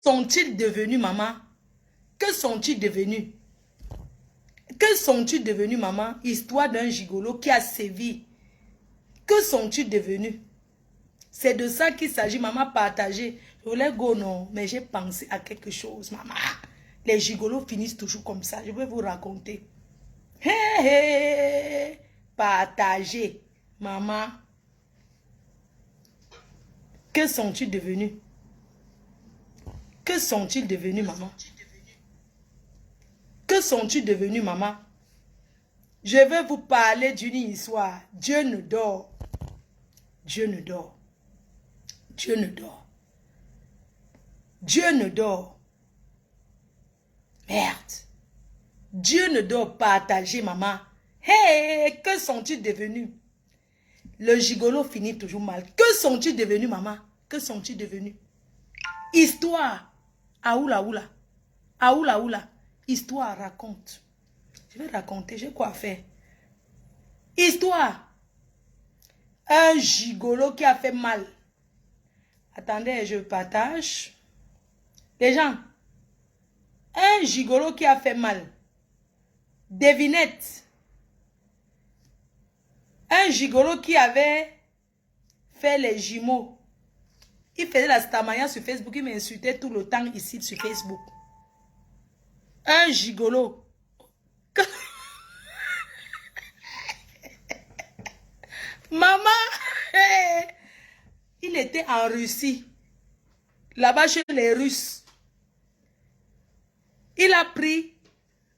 sont-ils devenus, maman? Que sont-ils devenus? Que sont-ils devenus, maman? Histoire d'un gigolo qui a sévi. Que sont-ils devenus? C'est de ça qu'il s'agit, maman, partager. Je voulais go, non, mais j'ai pensé à quelque chose, maman. Les gigolos finissent toujours comme ça. Je vais vous raconter. Hé, hé, partager, maman. Que sont-ils devenus? Que sont-ils devenus, maman? Que sont-ils devenus, maman? Je vais vous parler d'une histoire. Dieu ne dort. Dieu ne dort. Dieu ne dort. Dieu ne dort. Merde. Dieu ne dort. Partager, maman. Hé, que sont-ils devenus? Le gigolo finit toujours mal. Que sont-ils devenus, maman? Que sont-ils devenus? Histoire. Aoula, oula. Aoula, oula. Histoire, raconte. Je vais raconter, j'ai quoi faire. Histoire. Un gigolo qui a fait mal. Attendez, je partage. Les gens. Un gigolo qui a fait mal. Devinette. Un gigolo qui avait fait les jumeaux. Il faisait la stamaya sur Facebook. Il m'insultait tout le temps ici sur Facebook. Un gigolo. Maman, il était en Russie. Là-bas chez les Russes. Il a pris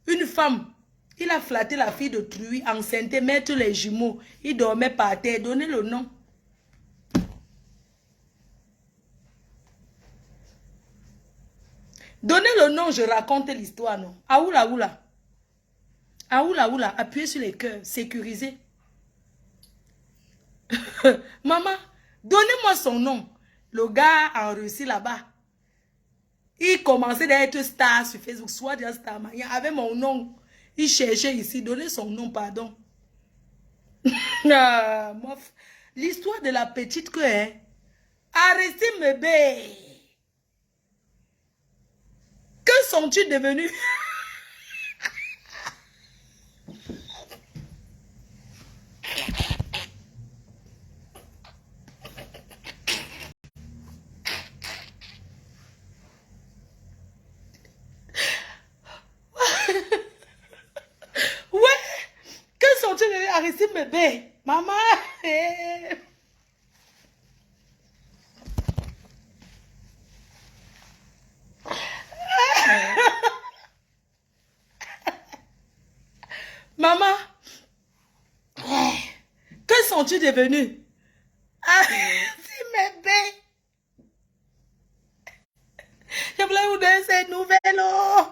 une femme. Il a flatté la fille d'autrui, enceinte, mettre les jumeaux. Il dormait par terre. Donnez le nom. Donnez le nom, je raconte l'histoire, non? Aoula, oula. Aoula, oula. Appuyez sur les cœurs. Sécurisez. Maman, donnez-moi son nom. Le gars en Russie là-bas. Il commençait d'être star sur Facebook, soit déjà star. Il avait mon nom. Il cherchait ici. Donnez son nom, pardon. L'histoire de la petite que, hein. Arrêtez bébé. Que sont-ils devenus? Ouais. Que sont-ils devenus? Arrêtez bébé. Maman. Maman, que sont-ils devenus? Ah, si bébé. Je voulais vous donner ces nouvelles. Oh.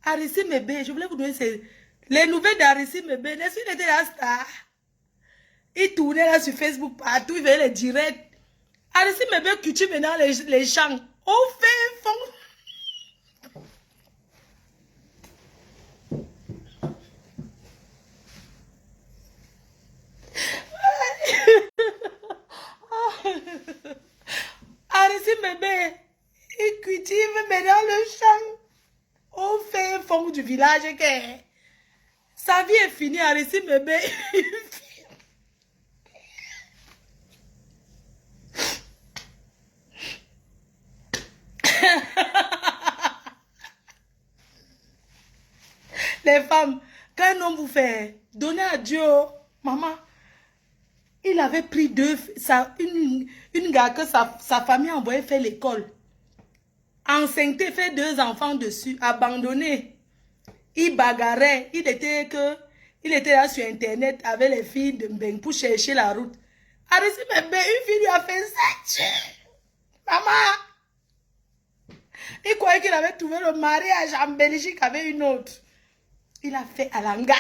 Aristide Mebe, je voulais vous donner les nouvelles d'Aristide Mebe. N'est-ce qu'il était la star? Il tournait là sur Facebook partout, il faisait les directs. Aristide Mebe cultive maintenant les champs. Au fait fond. Aristide Mebe, il cultive maintenant le champ. Au fait fond du village. Sa vie est finie, Aristide Mebe. Les femmes, quand un homme vous fait donner à Dieu, maman, il avait pris une gars que sa famille a envoyé faire l'école. Enceinte, fait 2 enfants dessus, abandonné. Il bagarrait, il était là sur internet avec les filles de Mbeng pour chercher la route. Arrêtez, une fille lui a fait ça. Maman, il croyait qu'il avait trouvé le mariage en Belgique avec une autre. Il a fait à Langa.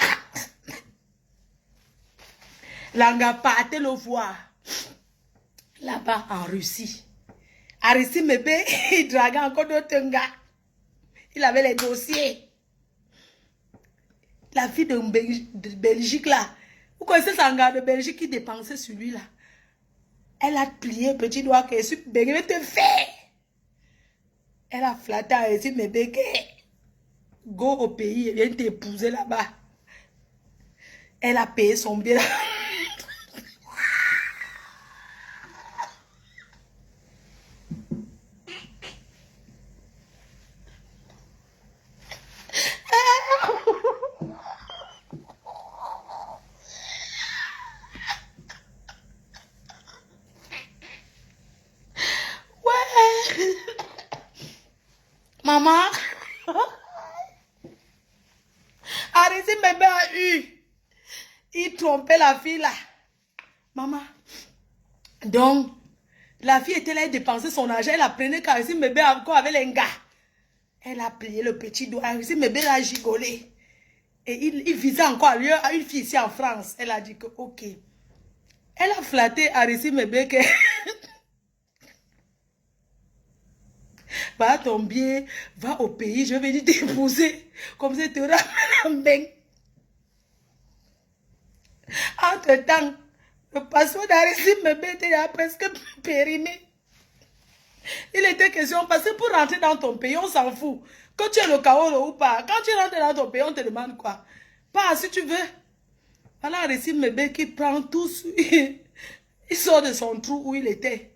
Langa partait le voir. Là-bas en Russie. Aristide Mebe, il draguait encore d'autres gars. Il avait les dossiers. La fille de Belgique là. Vous connaissez ce gars de Belgique qui dépensait sur lui là. Elle a plié petit doigt qu'elle est te fait. Elle a flatté et dit, mais bébé, go au pays et viens t'épouser là-bas. Elle a payé son billet. Ouais. Maman. Arrêtez, bébé a eu. Il trompait la fille là. Maman. Donc, la fille était là, elle dépensait son argent. Elle apprenait qu'Aristide bébé encore avec les gars. Elle a plié le petit doigt. Aristide bébé a gigolé. Et il visait encore à une fille ici en France. Elle a dit que, ok. Elle a flatté Aristide bébé que... va ton bien, va au pays, je vais venir t'épouser. Comme ça, tu te ramènes en bain. Entre-temps, le passeport d'Aristide bébé était presque périmé. Il était question, parce que pour rentrer dans ton pays, on s'en fout. Que tu es le Kaolo ou pas. Quand tu rentres dans ton pays, on te demande quoi. Pas si tu veux. Voilà Aristide bébé qui prend tout. Il sort de son trou où il était.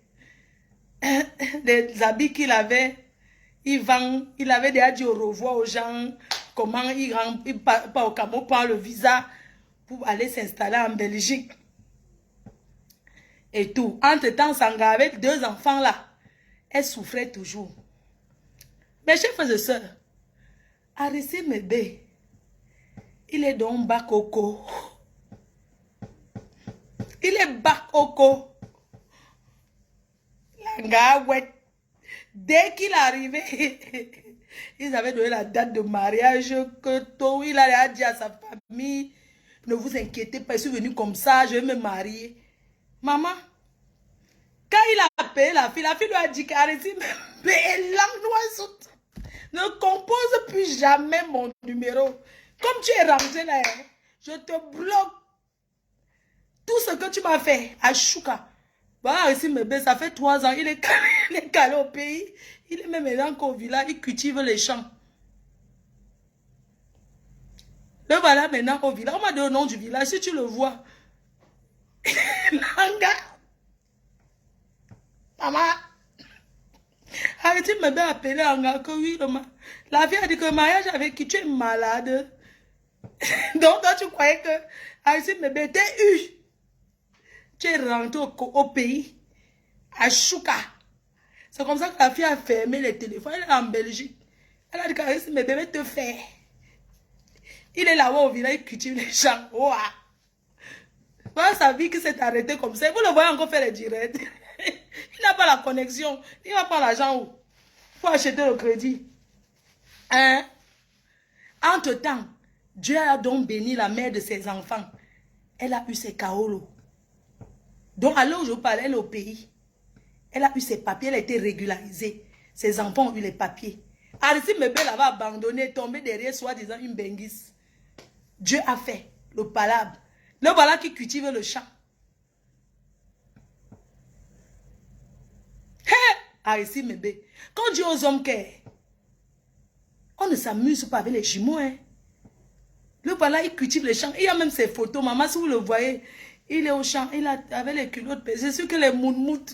Les habits qu'il avait, il vend. Il avait déjà dit au revoir aux gens. Comment il rentre, il part au Cameroun, prend le visa pour aller s'installer en Belgique. Et tout. Entre-temps, Sanga avec 2 enfants là. Elle souffrait toujours. Mes chers frères et sœurs, Aristide bébé, il est donc Bakoko. Il est Bakoko. Langa, ouais. Dès qu'il arrivait, ils avaient donné la date de mariage, que tôt, il allait dire à sa famille, ne vous inquiétez pas, je suis venu comme ça, je vais me marier. Maman, quand il a appelé la fille lui a dit qu'Aristide bébé, ne compose plus jamais mon numéro. Comme tu es rentré là, je te bloque. Tout ce que tu m'as fait à Chouka. Voilà, ici, ça fait 3 ans. Il est calé au pays. Il est même maintenant qu'au village, il cultive les champs. Le voilà maintenant au village. On m'a donné le nom du village. Si tu le vois. Langa. Maman. Arrêtez de me appeler Langa. Que oui, la fille a dit que le mariage avec qui tu es malade. Donc, toi, tu croyais que Arrêtez de me t'es eu. Tu es rentré au pays, à Chouka. C'est comme ça que la fille a fermé les téléphones. Elle est en Belgique. Elle a dit qu'Aristide mes bébés te fait. Il est là-bas au village, il cultive les champs. Wow. Voilà sa vie qui s'est arrêtée comme ça. Vous le voyez encore faire les directs. Il n'a pas la connexion. Il va prendre l'argent où? Pour acheter le crédit. Hein? Entre-temps, Dieu a donc béni la mère de ses enfants. Elle a eu ses kaolos. Donc, à l'heure où je vous parle, elle est au pays. Elle a eu ses papiers, elle a été régularisée. Ses enfants ont eu les papiers. Aristide Mebel avait abandonné, tombé derrière, soi-disant une benguisse. Dieu a fait le palabre. Le voilà qui cultive le champ. Hey, Aristide Mebel. Quand Dieu aux hommes on ne s'amuse pas avec les jumeaux. Hein. Le voilà, il cultive les champs. Il y a même ses photos. Maman, si vous le voyez, il est au champ, il a avec les culottes. C'est sûr que les mounmoutes,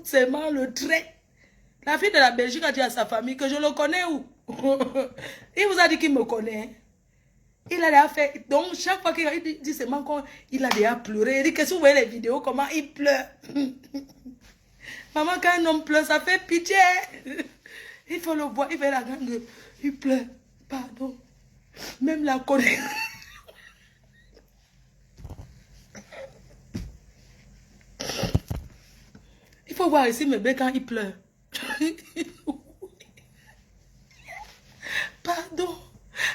c'est vraiment le trait. La fille de la Belgique a dit à sa famille que je le connais où? Il vous a dit qu'il me connaît. Hein? Il a déjà fait. Donc, chaque fois qu'il dit seulement qu'il a déjà pleuré. Il dit que si vous voyez les vidéos, comment il pleure. Maman, quand un homme pleure, ça fait pitié. Il faut le voir, il fait la grande. Il pleure. Pardon. Même la colère. Il faut voir ici mes bébés quand il pleure. Pardon.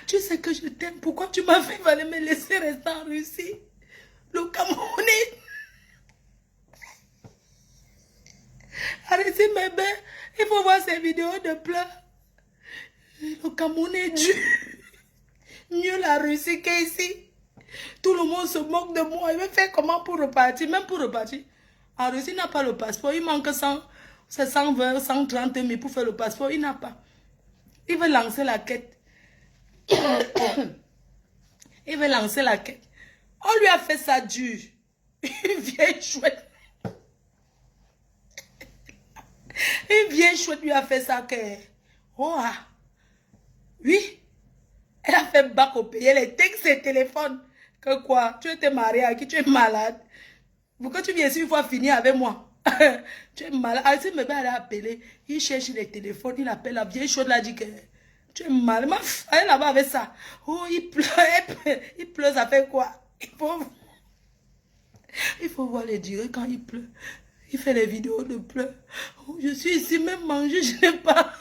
Tu sais que je t'aime. Pourquoi tu m'as fait fallait me laisser rester en Russie? Le Camerounais. Arrêtez mes bébés. Il faut voir ces vidéos de pleurs. Le Camerounais est dur. Mieux la Russie qu'ici. Tout le monde se moque de moi. Il va faire comment pour repartir? Même pour repartir. En Russie, il n'a pas le passeport. Il manque 100 C'est 120, 130 000 pour faire le passeport. Il n'a pas. Il veut lancer la quête. Il veut lancer la quête. On lui a fait ça dur. Une vieille chouette. Une vieille chouette lui a fait ça que... Oh ah. Oui. Elle a fait bac au pays. Elle est texte et téléphone. Que quoi? Tu étais marié à qui? Tu es malade. Pourquoi tu viens ici une fois finir avec moi? Tu es malade. Ah, si me elle a appelé. Il cherche les téléphones. Il appelle la vieille chouette. Il a dit que... Tu es malade. Elle est là-bas avec ça. Oh, il pleure. Il pleure, ça fait quoi? Il faut voir les durées quand il pleure. Il fait les vidéos de pleurs. Oh, je suis ici, même manger, je n'ai pas.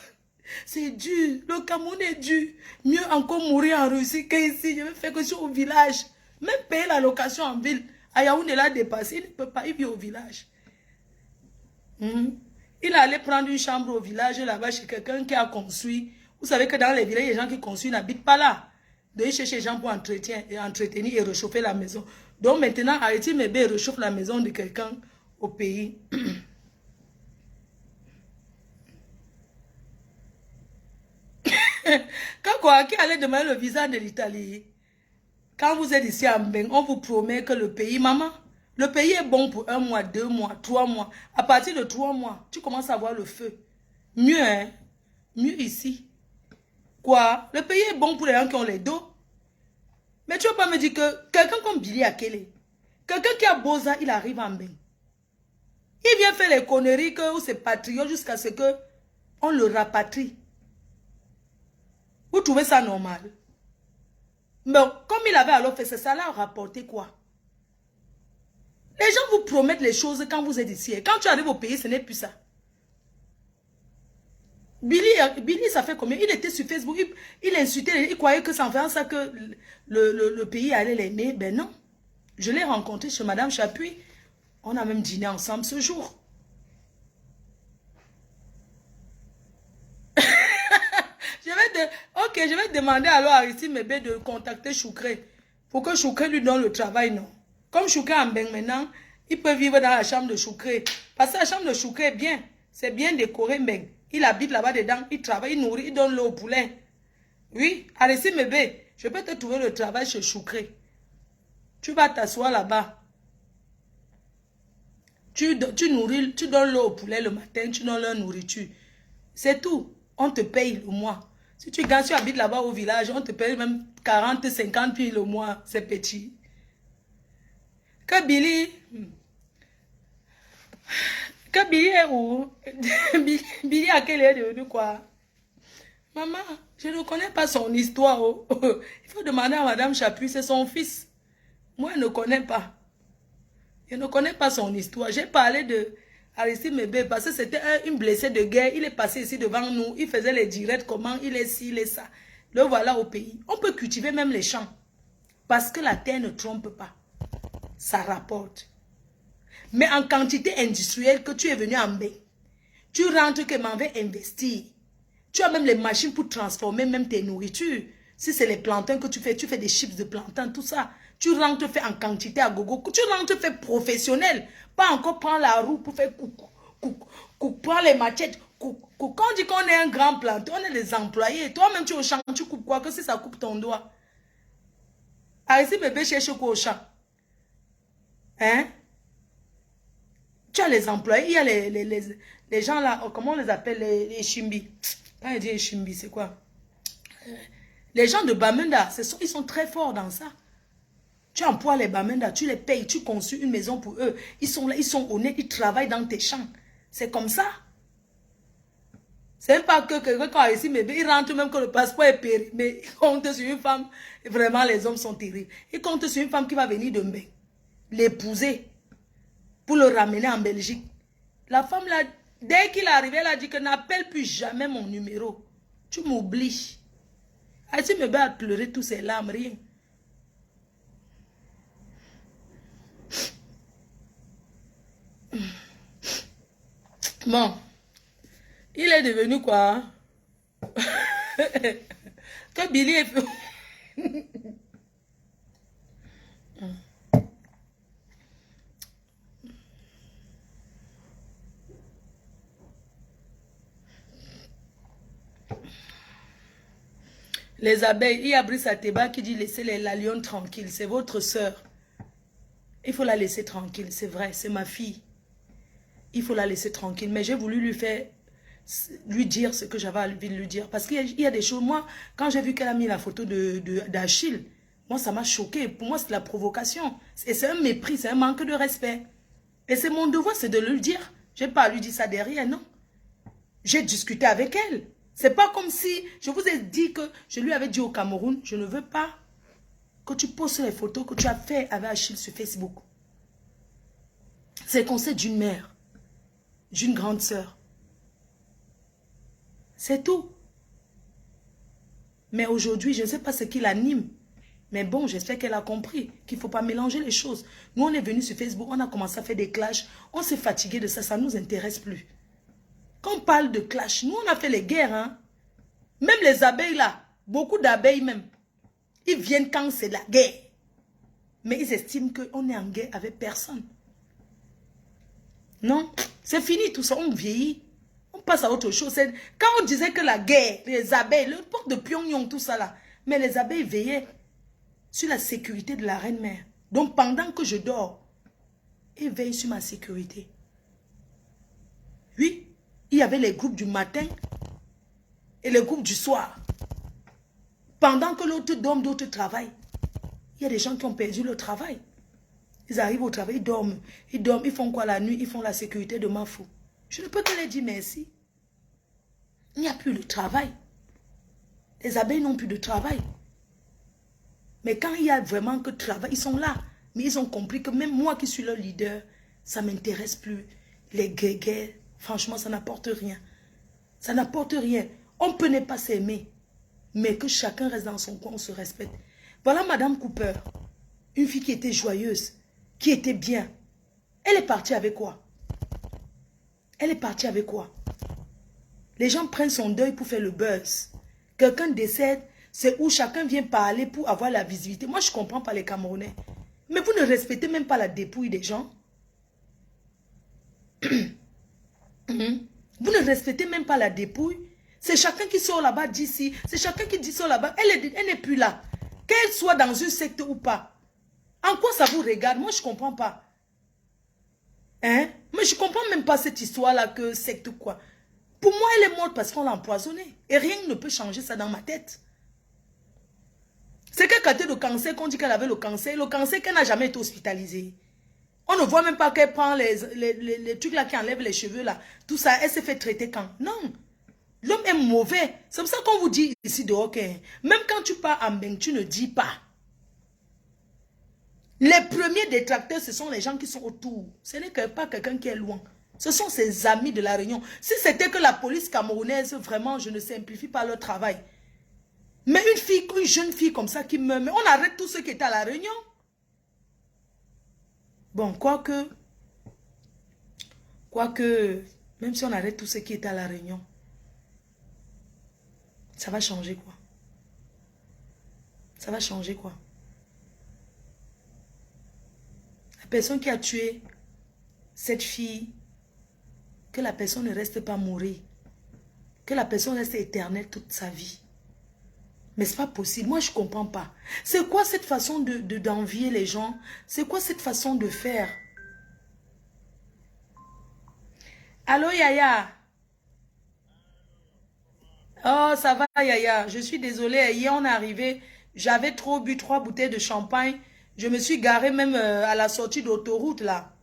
C'est dur. Le Cameroun est dur. Mieux encore mourir en Russie qu'ici. Je vais faire que je suis au village. Même payer la location en ville. À Yaoundé l'a dépassé. Il ne peut pas. Il vit au village. Il allait prendre une chambre au village là-bas chez quelqu'un qui a construit. Vous savez que dans les villages, les gens qui construisent n'habitent pas là. Donc, il cherche les gens pour entretenir et réchauffer la maison. Donc, maintenant, Haïti Mébé réchauffe la maison de quelqu'un au pays. Quand quoi, qui allait demander le visa de l'Italie? Quand vous êtes ici à Mbeng, on vous promet que le pays, maman, le pays est bon pour 1 mois, 2 mois, 3 mois. À partir de 3 mois, tu commences à voir le feu. Mieux, hein? Mieux ici. Quoi? Le pays est bon pour les gens qui ont les dos. Mais tu ne vas pas me dire que quelqu'un comme Billy Akele, quelqu'un qui a beau ça, il arrive en Mbeng. Il vient faire les conneries que c'est patriote jusqu'à ce que on le rapatrie. Vous trouvez ça normal? Mais comme il avait alors fait ça, ça l'a rapporté quoi? Les gens vous promettent les choses quand vous êtes ici. Et quand tu arrives au pays, ce n'est plus ça. Billy, ça fait combien? Il était sur Facebook, il insultait, il croyait que ça en faisant ça que le pays allait l'aimer. Ben non. Je l'ai rencontré chez Madame Chapuis. On a même dîné ensemble ce jour. Je vais demander alors à Aristide Mébé de contacter Choukré. Pour que Choukré lui donne le travail, non? Comme Choukré en Mbeng maintenant, il peut vivre dans la chambre de Choukré. Parce que la chambre de Choukré est bien. C'est bien décoré, Mbeng. Il habite là-bas dedans, il travaille, il nourrit, il donne l'eau au poulet. Oui, Aristide Mébé, je peux te trouver le travail chez Choukré. Tu vas t'asseoir là-bas. Tu nourris, tu donnes l'eau au poulet le matin, tu donnes leur nourriture. C'est tout. On te paye le mois. Si tu gagnes, tu habites là-bas au village, on te paye même 40, 50 000 le mois. C'est petit. Que Billy... Que Billy est où? Billy à quel est devenu quoi? Maman, je ne connais pas son histoire. Oh. Il faut demander à Madame Chapuis, c'est son fils. Moi, je ne connais pas. Je ne connais pas son histoire. J'ai parlé de Aristide Mébé parce que c'était une blessée de guerre. Il est passé ici devant nous. Il faisait les directs, comment il est ci, il est ça. Le voilà au pays. On peut cultiver même les champs. Parce que la terre ne trompe pas. Ça rapporte. Mais en quantité industrielle que tu es venu en bain, tu rentres que m'en vais investir. Tu as même les machines pour transformer même tes nourritures. Si c'est les plantains que tu fais des chips de plantains, tout ça. Tu rentres, fais en quantité à gogo. Tu rentres, fais professionnel. Pas encore prendre la roue pour faire coucou, prendre les machettes. Quand on dit qu'on est un grand planteur, on est des employés. Toi-même, tu es au champ, tu coupes quoi? Que si ça coupe ton doigt. Arrêtez bébé cherche quoi au champ? Hein? Tu as les employés, il y a les gens là, comment on les appelle, les chimbi. Quand il dit chimbi, c'est quoi? Les gens de Bamenda, ils sont très forts dans ça. Tu emploies les Bamenda, tu les payes, tu construis une maison pour eux. Ils sont là, ils sont honnêtes, ils travaillent dans tes champs. C'est comme ça. C'est pas que quelqu'un quand ici, mais il rentre même que le passeport est périmé. Mais il compte sur une femme. Vraiment, les hommes sont terribles. Il compte sur une femme qui va venir de Mbé, l'épouser pour le ramener en Belgique. La femme là, dès qu'il est arrivé, elle a dit que n'appelle plus jamais mon numéro. Tu m'oublies. Ici, me à pleurer tous ses larmes, rien. Bon, il est devenu quoi? Que Billy est... Les abeilles, il y a Brice Ateba qui dit laissez la lionne tranquille. C'est votre sœur. Il faut la laisser tranquille, c'est vrai, c'est ma fille. Il faut la laisser tranquille. Mais j'ai voulu lui dire ce que j'avais envie de lui dire. Parce qu'il y a des choses, moi, quand j'ai vu qu'elle a mis la photo d'Achille, moi, ça m'a choqué. Pour moi, c'est de la provocation. Et c'est un mépris, c'est un manque de respect. Et c'est mon devoir, c'est de le dire. Je n'ai pas à lui dire ça derrière, non. J'ai discuté avec elle. C'est pas comme si, je vous ai dit que je lui avais dit au Cameroun, je ne veux pas que tu postes les photos que tu as fait avec Achille sur Facebook. C'est le conseil d'une mère, d'une grande sœur. C'est tout. Mais aujourd'hui, je ne sais pas ce qui l'anime. Mais bon, j'espère qu'elle a compris qu'il ne faut pas mélanger les choses. Nous, on est venus sur Facebook, on a commencé à faire des clashs. On s'est fatigué de ça, ça ne nous intéresse plus. Quand on parle de clash, nous, on a fait les guerres. Hein? Même les abeilles là, beaucoup d'abeilles même, ils viennent quand c'est la guerre. Mais ils estiment qu'on est en guerre avec personne. Non, c'est fini tout ça, on vieillit. On passe à autre chose. Quand on disait que la guerre, les abeilles, le port de Pyongyang, tout ça là, mais les abeilles veillaient sur la sécurité de la reine-mère. Donc pendant que je dors, ils veillent sur ma sécurité. Oui, il y avait les groupes du matin et les groupes du soir. Pendant que l'autre dorme, d'autres travaillent. Il y a des gens qui ont perdu le travail. Ils arrivent au travail, ils dorment. Ils font quoi la nuit? Ils font la sécurité de ma fou. Je ne peux que leur dire merci. Il n'y a plus de travail. Les abeilles n'ont plus de travail. Mais quand il y a vraiment que travail, ils sont là. Mais ils ont compris que même moi qui suis leur leader, ça ne m'intéresse plus. Les guerres, franchement, ça n'apporte rien. Ça n'apporte rien. On peut ne pas s'aimer. Mais que chacun reste dans son coin, on se respecte. Voilà Madame Cooper. Une fille qui était joyeuse, qui était bien. Elle est partie avec quoi? Elle est partie avec quoi? Les gens prennent son deuil pour faire le buzz. Quelqu'un décède, c'est où chacun vient parler pour avoir la visibilité. Moi, je ne comprends pas les Camerounais. Mais vous ne respectez même pas la dépouille des gens. Vous ne respectez même pas la dépouille. C'est chacun qui sort là-bas d'ici. C'est chacun qui dit sort là-bas. Elle n'est plus là. Qu'elle soit dans une secte ou pas. En quoi ça vous regarde? Moi, je ne comprends pas. Hein? Mais je ne comprends même pas cette histoire-là que secte ou quoi. Pour moi, elle est morte parce qu'on l'a empoisonnée. Et rien ne peut changer ça dans ma tête. C'est qu'elle a le cancer, qu'on dit qu'elle avait le cancer qu'elle n'a jamais été hospitalisée. On ne voit même pas qu'elle prend les trucs là qui enlèvent les cheveux là. Tout ça, elle s'est fait traiter quand? Non. L'homme est mauvais. C'est pour ça qu'on vous dit ici dehors que même quand tu pars en bain, tu ne dis pas. Les premiers détracteurs, ce sont les gens qui sont autour. Ce n'est pas quelqu'un qui est loin. Ce sont ses amis de la Réunion. Si c'était que la police camerounaise, vraiment, je ne simplifie pas leur travail. Mais une jeune fille comme ça qui meurt, mais on arrête tous ceux qui étaient à la Réunion. Bon, quoique, même si on arrête tous ceux qui étaient à la Réunion, ça va changer quoi? Ça va changer quoi? La personne qui a tué cette fille, que la personne ne reste pas mourir. Que la personne reste éternelle toute sa vie. Mais c'est pas possible. Moi, je ne comprends pas. C'est quoi cette façon d'envier les gens? C'est quoi cette façon de faire? Allô, Yaya? Oh, ça va, Yaya. Je suis désolée. Hier, on est arrivé. J'avais trop bu 3 bouteilles de champagne. Je me suis garée même à la sortie d'autoroute, là.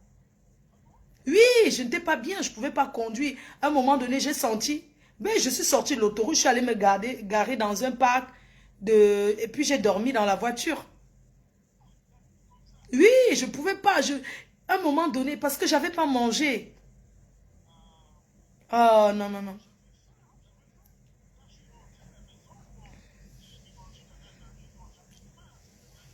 Oui, je n'étais pas bien. Je ne pouvais pas conduire. À un moment donné, j'ai senti... Ben, je suis sortie de l'autoroute. Je suis allée me garer dans un parc. Et puis, j'ai dormi dans la voiture. Oui, je ne pouvais pas. À un moment donné, parce que je n'avais pas mangé. Oh, non, non, non.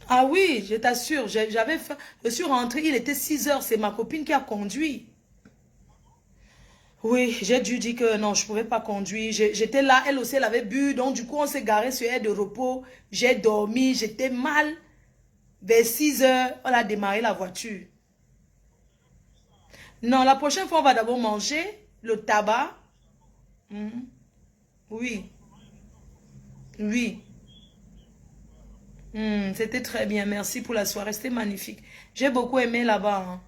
Ah oui, je t'assure, j'avais faim. Je suis rentrée, il était 6 heures, c'est ma copine qui a conduit. Oui, j'ai dû dire que non, je ne pouvais pas conduire. J'étais là, elle aussi, elle avait bu. Donc, du coup, on s'est garé sur aire de repos. J'ai dormi, j'étais mal. Vers 6 heures, on a démarré la voiture. Non, la prochaine fois, on va d'abord manger le tabac. Mhm. Oui, oui. C'était très bien. Merci pour la soirée. C'était magnifique. J'ai beaucoup aimé là-bas, hein.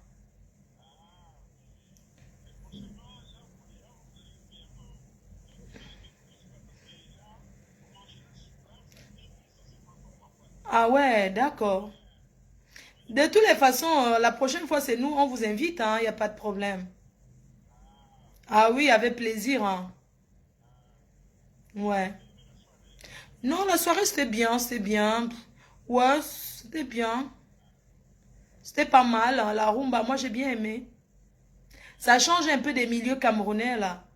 Ah ouais, d'accord. De toutes les façons, la prochaine fois, c'est nous, on vous invite, hein. Il n'y a pas de problème. Ah oui, avec plaisir, hein. Ouais. Non, la soirée, c'était bien, c'était bien. Ouais, c'était bien. C'était pas mal, hein, la rumba. Moi, j'ai bien aimé. Ça change un peu des milieux camerounais, là.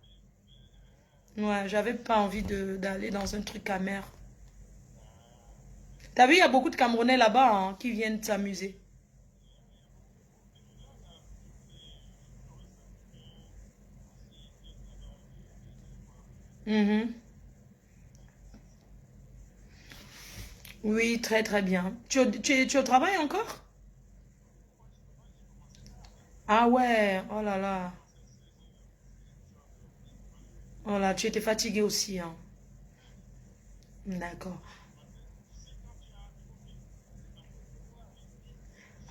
Ouais, j'avais pas envie d'aller dans un truc amer. T'as vu, il y a beaucoup de Camerounais là-bas, hein, qui viennent s'amuser. Mhm. Oui, très très bien. Tu es au travail encore? Ah ouais, oh là là. Oh là, tu étais fatigué aussi, hein. D'accord.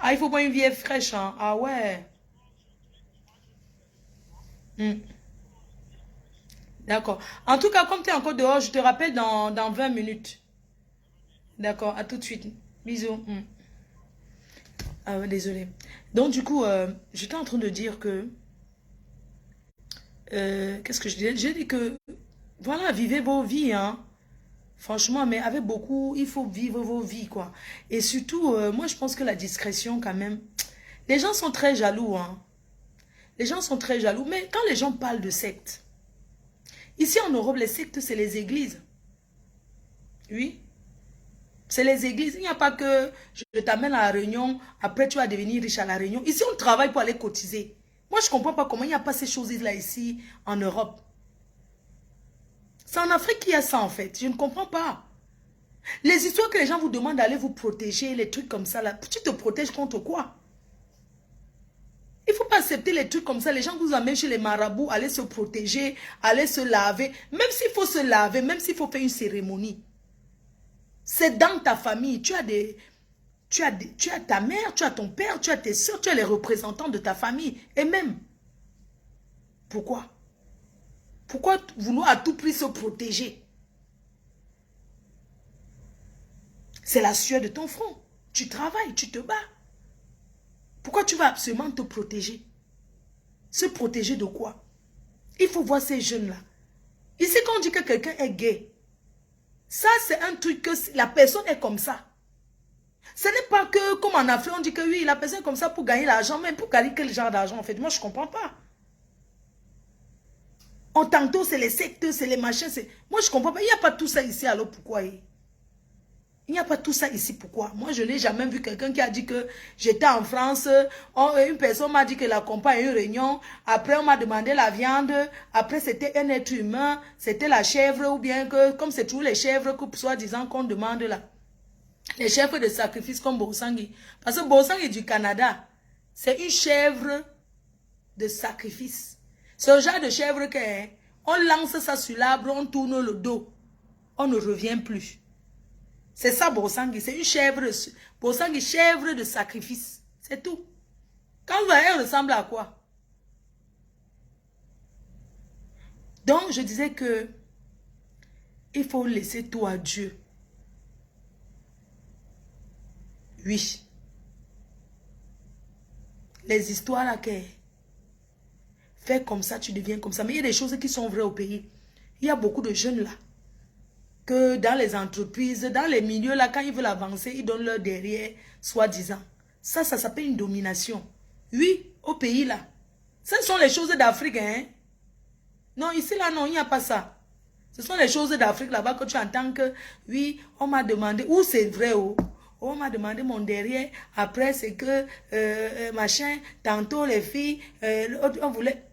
Ah, il faut boire une vieille fraîche, hein. Ah ouais. Hmm. D'accord. En tout cas, comme tu es encore dehors, je te rappelle dans 20 minutes. D'accord, à tout de suite. Bisous. Hmm. Ah ouais, désolé. Donc, du coup, j'étais en train de dire que... qu'est-ce que je disais? J'ai dit que, voilà, vivez vos vies, hein. Franchement, mais avec beaucoup, il faut vivre vos vies, quoi. Et surtout, moi, je pense que la discrétion, quand même... Les gens sont très jaloux, hein. Les gens sont très jaloux. Mais quand les gens parlent de sectes, ici en Europe, les sectes, c'est les églises. Oui. C'est les églises. Il n'y a pas que je t'amène à la réunion, après tu vas devenir riche à la réunion. Ici, on travaille pour aller cotiser. Moi, je ne comprends pas comment il n'y a pas ces choses-là ici en Europe. C'est en Afrique qu'il y a ça, en fait. Je ne comprends pas. Les histoires que les gens vous demandent d'aller vous protéger, les trucs comme ça, là, tu te protèges contre quoi? Il ne faut pas accepter les trucs comme ça. Les gens vous amènent chez les marabouts, aller se protéger, aller se laver. Même s'il faut se laver, même s'il faut faire une cérémonie. C'est dans ta famille. Tu as ta mère, tu as ton père, tu as tes soeurs, tu as les représentants de ta famille. Et même, pourquoi? Pourquoi vouloir à tout prix se protéger? C'est la sueur de ton front. Tu travailles, tu te bats. Pourquoi tu vas absolument te protéger? Se protéger de quoi? Il faut voir ces jeunes-là. Ici, quand on dit que quelqu'un est gay, ça, c'est un truc que la personne est comme ça. Ce n'est pas que, comme en Afrique, on dit que oui, la personne est comme ça pour gagner l'argent, mais pour gagner quel genre d'argent, en fait? Moi, je ne comprends pas. On tantôt, c'est les sectes, c'est les machins. Moi, je ne comprends pas. Il n'y a pas tout ça ici, alors pourquoi? Il n'y a pas tout ça ici, pourquoi? Moi, je n'ai jamais vu quelqu'un qui a dit que j'étais en France, une personne m'a dit qu'elle accompagne une réunion, après on m'a demandé la viande, après c'était un être humain, c'était la chèvre, ou bien que, comme c'est toujours les chèvres que, soi-disant, qu'on demande là. Les chèvres de sacrifice comme Bosangi. Parce que Bosangi du Canada, c'est une chèvre de sacrifice. Ce genre de chèvre que, hein, on lance ça sur l'arbre, on tourne le dos, on ne revient plus. C'est ça, Bosangi. C'est une chèvre. Bosangi, chèvre de sacrifice. C'est tout. Quand vous voyez, elle ressemble à quoi? Donc, je disais que il faut laisser tout à Dieu. Oui. Les histoires là, que fais comme ça, tu deviens comme ça. Mais il y a des choses qui sont vraies au pays. Il y a beaucoup de jeunes là, que dans les entreprises, dans les milieux là, quand ils veulent avancer, ils donnent leur derrière, soi-disant. Ça s'appelle une domination. Oui, au pays là. Ce sont les choses d'Afrique, hein. Non, ici là, non, il n'y a pas ça. Ce sont les choses d'Afrique là-bas que tu entends que, oui, on m'a demandé, ou c'est vrai, oh, on m'a demandé mon derrière, après c'est que, machin, tantôt les filles, on voulait,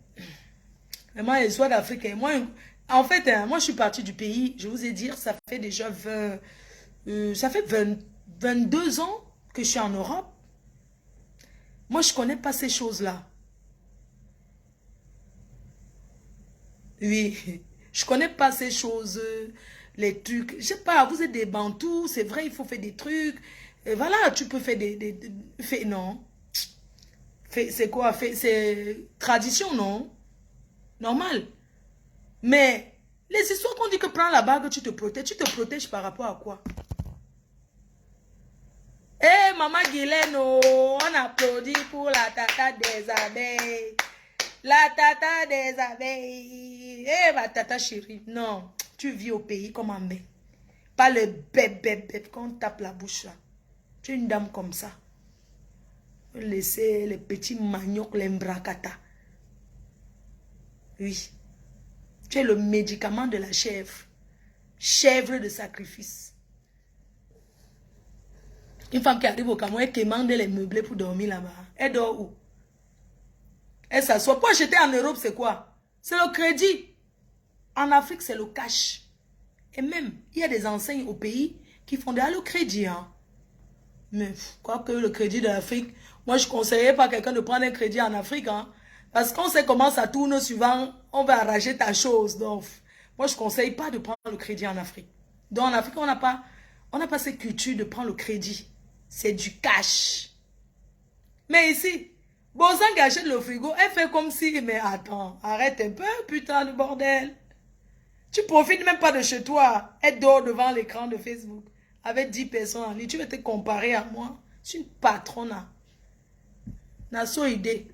vraiment les histoires d'Afrique, hein. Moi, en fait, hein, moi je suis partie du pays, je vous ai dit, ça fait déjà 20, ça fait 22 ans que je suis en Europe. Moi, je ne connais pas ces choses-là. Oui, je connais pas ces choses. les trucs. Je sais pas, vous êtes des bantous, c'est vrai, il faut faire des trucs. Et voilà, tu peux faire non. C'est quoi? C'est tradition, non? Normal. Mais les histoires qu'on dit que prends la bague, tu te protèges par rapport à quoi? Eh, maman Guylaine, oh, on applaudit pour la tata des abeilles. La tata des abeilles. Eh, ma tata chérie. Non, tu vis au pays comme un mec. Pas le bébé quand on tape la bouche là. Tu es une dame comme ça. Laissez les petits maniocs, les mbracata. Oui. Tu es le médicament de la chèvre. Chèvre de sacrifice. Une femme qui arrive au Cameroun, elle commande les meublés pour dormir là-bas. Elle dort où? Elle s'assoit. Pour acheter en Europe, c'est quoi? C'est le crédit. En Afrique, c'est le cash. Et même, il y a des enseignes au pays qui font déjà le crédit. Hein. Mais quoi que le crédit de l'Afrique, moi je ne conseillerais pas à quelqu'un de prendre un crédit en Afrique. Hein, parce qu'on sait comment ça tourne souvent, on va arracher ta chose. Donc, moi je ne conseille pas de prendre le crédit en Afrique. Donc en Afrique, on n'a pas cette culture de prendre le crédit. C'est du cash. Mais ici, Bozang achète le frigo, elle fait comme si, mais attends, arrête un peu, putain de bordel. Tu profites même pas de chez toi. Elle dort devant l'écran de Facebook avec 10 personnes en ligne. Tu veux te comparer à moi? Je suis une patronne. N'a so idée.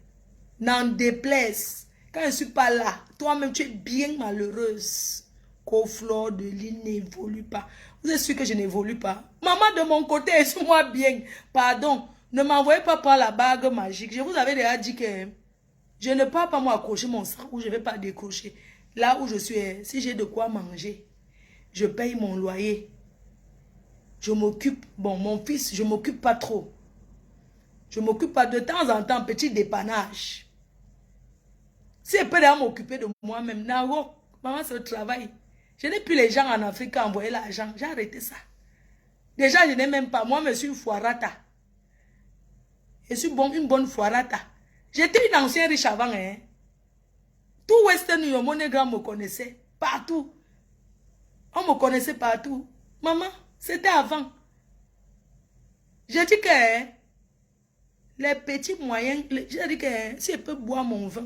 N'en déplaise. Quand je ne suis pas là, toi-même, tu es bien malheureuse. Qu'au de l'île n'évolue pas. Vous êtes sûr que je n'évolue pas? Maman, de mon côté, est moi bien. Pardon. Ne m'envoyez pas prendre la bague magique. Je vous avais déjà dit que je ne peux pas moi accrocher mon sang ou je ne vais pas décrocher. Là où je suis, si j'ai de quoi manger, je paye mon loyer. Je m'occupe, bon, mon fils, je ne m'occupe pas trop. Je ne m'occupe pas de temps en temps, petit dépannage. Si elle peut m'occuper de moi-même, maman, c'est le travail. Je n'ai plus les gens en Afrique à envoyer l'argent. J'ai arrêté ça. Déjà, je n'ai même pas. Moi, je suis une foirata. Je suis une bonne foirata. J'étais une ancienne riche avant, hein. Tout Western Union, MoneyGram me connaissait. Partout. On me connaissait partout. Maman, c'était avant. J'ai dit que les petits moyens, j'ai dit que si elle peut boire mon vin,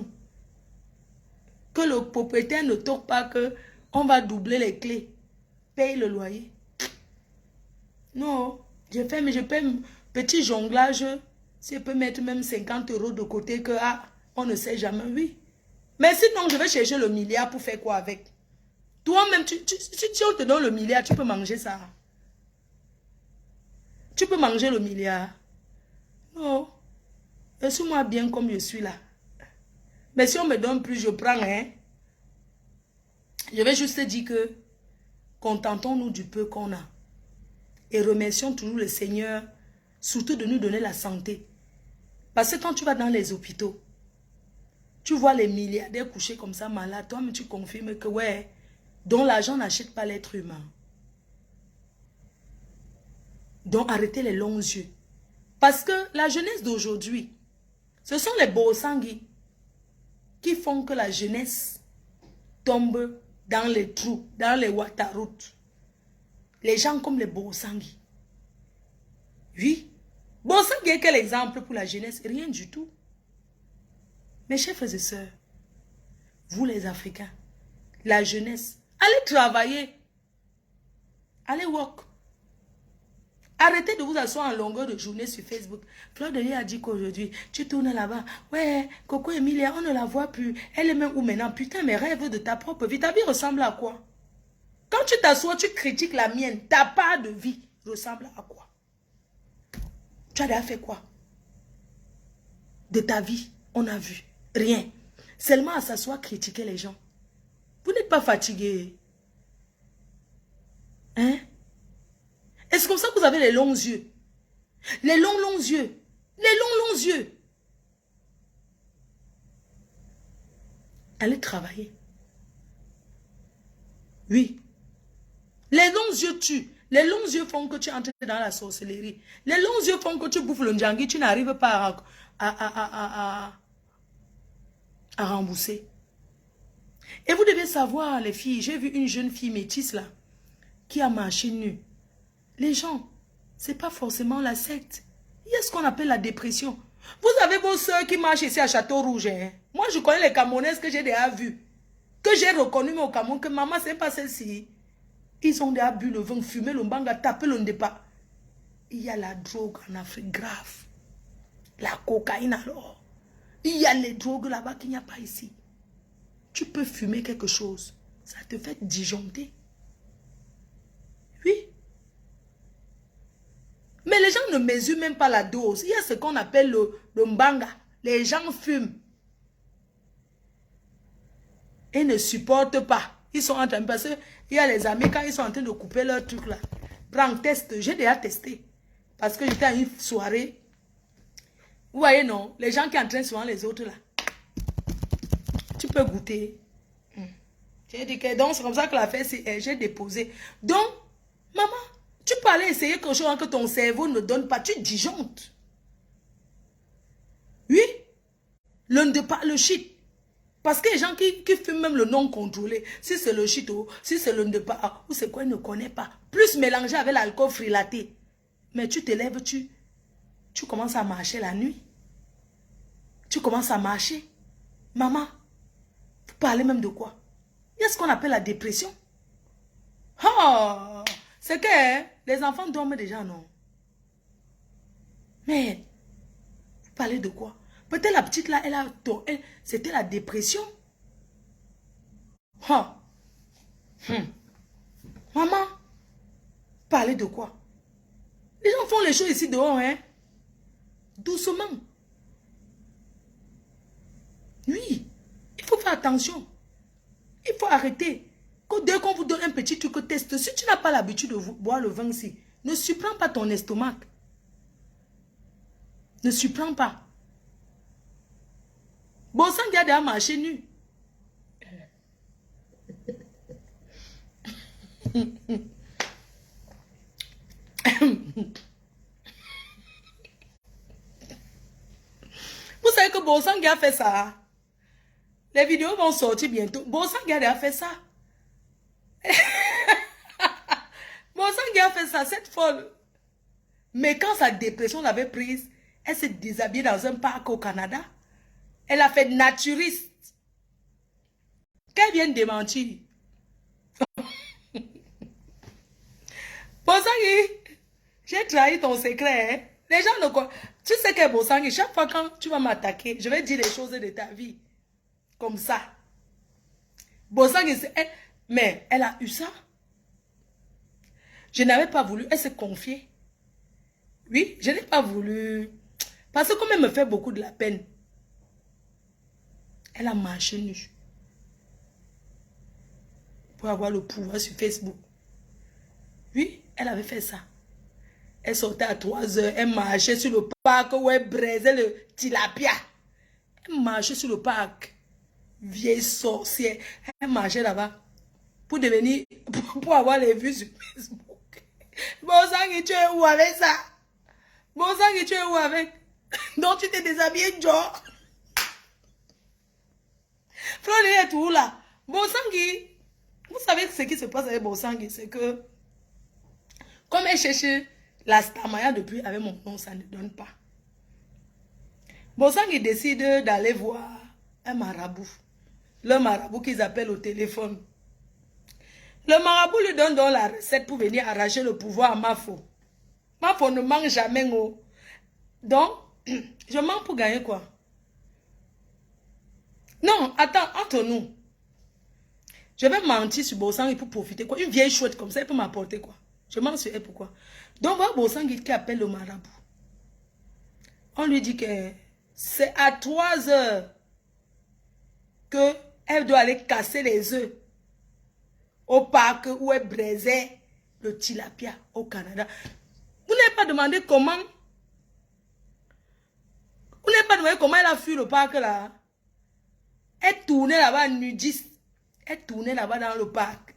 que le propriétaire ne toque pas que on va doubler les clés, paye le loyer. Non, je fais, mais je paye petit jonglage, si elle peut mettre même 50 € de côté, que on ne sait jamais, oui. Mais sinon, je vais chercher le milliard pour faire quoi avec? Toi-même, si on te donne le milliard, tu peux manger ça. Tu peux manger le milliard. Non. Laisse-moi bien comme je suis là. Mais si on me donne plus, je prends, hein. Je vais juste te dire que contentons-nous du peu qu'on a. Et remercions toujours le Seigneur, surtout de nous donner la santé. Parce que quand tu vas dans les hôpitaux, tu vois les milliardaires couchés comme ça malades, toi-même tu confirmes que ouais, dont l'argent n'achète pas l'être humain. Donc arrêtez les longs yeux. Parce que la jeunesse d'aujourd'hui, ce sont les Bosangui qui font que la jeunesse tombe dans les trous, dans les Wataroutes. Les gens comme les Bosangui. Oui. Bosangui est quel exemple pour la jeunesse? Rien du tout. Mes chers frères et sœurs, vous les Africains, la jeunesse, allez travailler. Allez work. Arrêtez de vous asseoir en longueur de journée sur Facebook. Fleur de Lys a dit qu'aujourd'hui, tu tournes là-bas. Ouais, Coco Emilia, on ne la voit plus. Elle est même où maintenant? Putain, mes rêves de ta propre vie. Ta vie ressemble à quoi? Quand tu t'assois, tu critiques la mienne. Ta part de vie ressemble à quoi? Tu as déjà fait quoi? De ta vie, on a vu. Rien. Seulement à s'asseoir, critiquer les gens. Vous n'êtes pas fatigué. Hein? Est-ce comme ça que vous avez les longs yeux? Les longs yeux. Les longs yeux. Allez travailler. Oui. Les longs yeux tuent. Les longs yeux font que tu entres dans la sorcellerie. Les longs yeux font que tu bouffes le njangui. Tu n'arrives pas à rembourser. Et vous devez savoir, les filles, j'ai vu une jeune fille métisse là. qui a marché nu. Les gens, c'est pas forcément la secte. Il y a ce qu'on appelle la dépression. Vous avez vos soeurs qui marchent ici à Château-Rouge. Hein? Moi, je connais les Camerounaises que j'ai déjà vues. Que j'ai reconnues au Cameroun. Que maman, c'est pas celle-ci. Ils ont déjà bu le vin, fumé le mbanga, tapé le ndépa. Il y a la drogue en Afrique grave. La cocaïne alors. Il y a les drogues là-bas qu'il n'y a pas ici. Tu peux fumer quelque chose. Ça te fait disjoncter. Oui. Mais les gens ne mesurent même pas la dose. Il y a ce qu'on appelle le mbanga. Les gens fument. Et ne supportent pas. Ils sont en train de... Parce qu'il y a les amis, quand ils sont en train de couper leur truc là. Prends, teste. J'ai déjà testé. Parce que j'étais à une soirée. Vous voyez, non? Les gens qui entraînent souvent les autres là. Tu peux goûter. J'ai dit que donc c'est comme ça que la fête, j'ai déposé. Donc, maman, tu peux aller essayer quelque chose que ton cerveau ne donne pas. Tu disjonctes. Oui. Le shit. Parce que les gens qui fument même le non contrôlé, si c'est le shit, si c'est le ndepa, ou c'est quoi, ils ne connaissent pas. Plus mélangé avec l'alcool frilaté. Mais tu te lèves, tu commences à marcher la nuit. Tu commences à marcher. Maman, vous parlez même de quoi? Il y a ce qu'on appelle la dépression. Oh, c'est que les enfants dorment déjà, non? Mais, vous parlez de quoi? Peut-être la petite là, c'était la dépression. Oh. Maman, vous parlez de quoi? Les gens font les choses ici dehors, hein? Doucement. Oui, il faut faire attention. Il faut arrêter. Dès qu'on vous donne un petit truc test, si tu n'as pas l'habitude de boire le vin ici, ne surprends pas ton estomac. Ne surprends pas. Bon sang, il y a déjà marché nu. Vous savez que Bosang a fait ça. Les vidéos vont sortir bientôt. Bosang a fait ça. Bosang a fait ça, cette folle. Mais quand sa dépression l'avait prise, elle s'est déshabillée dans un parc au Canada. Elle a fait naturiste. Qu'elle vienne démentir. Bosang, j'ai trahi ton secret. Hein? Les gens ne connaissent. Tu sais que Bosang, chaque fois quand tu vas m'attaquer, je vais dire les choses de ta vie. Comme ça. Bosang, mais elle a eu ça. Je n'avais pas voulu. Elle s'est confiée. Oui, je n'ai pas voulu. Parce que comme elle me fait beaucoup de la peine, elle a marché nue. Pour avoir le pouvoir sur Facebook. Oui, elle avait fait ça. Elle sortait à 3 heures, elle marchait sur le parc où elle braisait le tilapia. Elle marchait sur le parc. Vieille sorcière. Elle marchait là-bas. Pour devenir, pour avoir les vues sur Facebook. Bosang, tu es où avec ça? Bosang, tu es où avec? Donc tu t'es déshabillé, Joe. Florent est où là? Bosang, vous savez ce qui se passe avec Bosang, c'est que comme elle cherche la stamaya depuis avec mon nom, ça ne donne pas. Bosang décide d'aller voir un marabout. Le marabout qu'ils appellent au téléphone. Le marabout lui donne donc la recette pour venir arracher le pouvoir à Mafo. Mafo ne mange jamais. Oh. Donc, je mens pour gagner quoi? Non, attends, entre nous. Je vais mentir sur Bosang pour profiter quoi? Une vieille chouette comme ça, elle peut m'apporter quoi? Je mens sur elle pourquoi? Donc, voilà Bosang qui appelle le marabout. On lui dit que c'est à 3 heures que elle doit aller casser les œufs au parc où elle braisait le tilapia au Canada. Vous n'avez pas demandé comment? Vous n'avez pas demandé comment elle a fui le parc là? Elle tournait là-bas nudiste. Elle tournait là-bas dans le parc.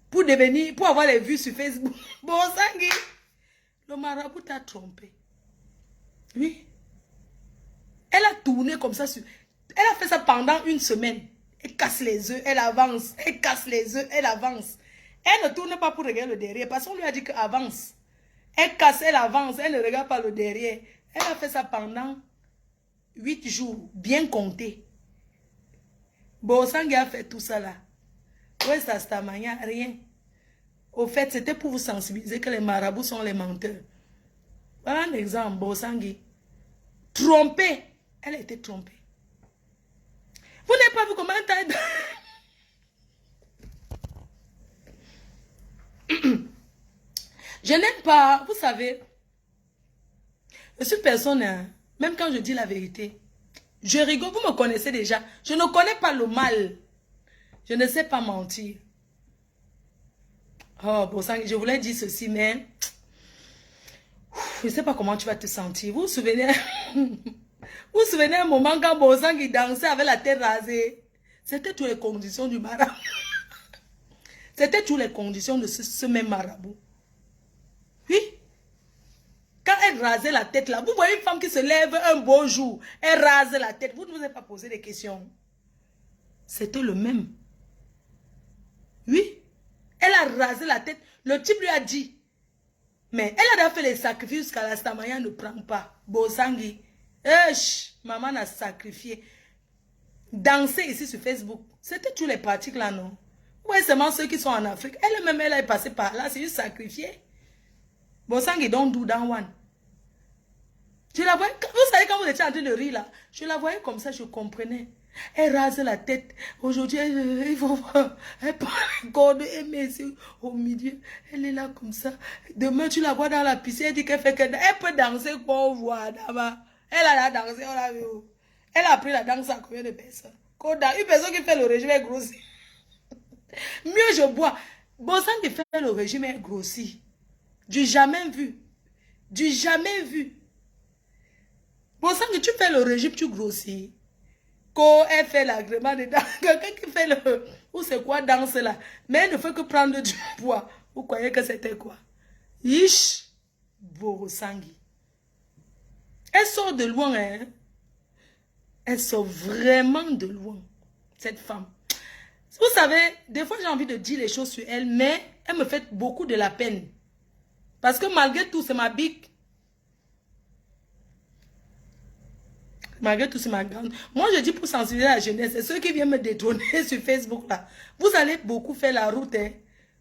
Pour devenir, pour avoir les vues sur Facebook. Bon, Sangui, le marabout t'a trompé. Oui. Elle a tourné comme ça. Elle a fait ça pendant 1 semaine. Elle casse les œufs, elle avance. Elle casse les œufs, elle avance. Elle ne tourne pas pour regarder le derrière. Parce qu'on lui a dit qu'avance. Elle casse, elle avance, elle ne regarde pas le derrière. Elle a fait ça pendant 8 jours, bien compté. Bosangi a fait tout ça là. Ouais, ça, Stamania, rien. Au fait, c'était pour vous sensibiliser que les marabouts sont les menteurs. Voilà un exemple, Bosangi. Trompée. Elle a été trompée. Vous n'avez pas vu comment elle Je n'aime pas, vous savez, je suis personne, hein, même quand je dis la vérité, je rigole, vous me connaissez déjà, je ne connais pas le mal, je ne sais pas mentir. Oh, Bosangi, je voulais dire ceci, mais je ne sais pas comment tu vas te sentir. Vous vous souvenez, vous vous souvenez un moment quand Bosangi dansait avec la tête rasée? C'était toutes les conditions du marabout. C'était toutes les conditions de ce même marabout. Oui. Quand elle rasait la tête là, vous voyez une femme qui se lève un beau jour, elle rase la tête. Vous ne vous avez pas posé des questions. C'était le même. Oui. Elle a rasé la tête. Le type lui a dit, mais elle a fait les sacrifices qu'à la Stamania ne prend pas. Bosangi. Maman a sacrifié. Danser ici sur Facebook. C'était tous les pratiques là, non? Oui, seulement ceux qui sont en Afrique. Elle-même, elle est passée par là. C'est juste sacrifié. Bosangi don't do that one. Je la voyais, vous savez quand vous étiez en train de rire là, je la voyais comme ça, je comprenais. Elle rase la tête. Aujourd'hui, il faut voir. Elle prend la corde et met au milieu. Elle est là comme ça. Demain, tu la vois dans la piscine, elle dit qu'elle fait qu'elle peut danser quoi on voit là-bas. Elle a dansé, on l'a vu. Elle a appris la danse à combien de personnes? Une personne qui fait le régime est grossie. Mieux je bois. Bosan qui fait le régime est grossi. Du jamais vu. Du jamais vu. Bosan que tu fais le régime, tu grossis. Quand elle fait l'agrément dedans, quelqu'un qui fait le... Ou c'est quoi danse là? Mais elle ne fait que prendre du poids. Vous croyez que c'était quoi? Yish, Borosangi. Elle sort de loin, hein? Elle sort vraiment de loin, cette femme. Vous savez, des fois j'ai envie de dire les choses sur elle, mais elle me fait beaucoup de la peine. Parce que malgré tout, c'est ma bique. Malgré tout, c'est ma grande. Moi, je dis pour sensibiliser la jeunesse, c'est ceux qui viennent me détrôner sur Facebook là. Vous allez beaucoup faire la route, hein.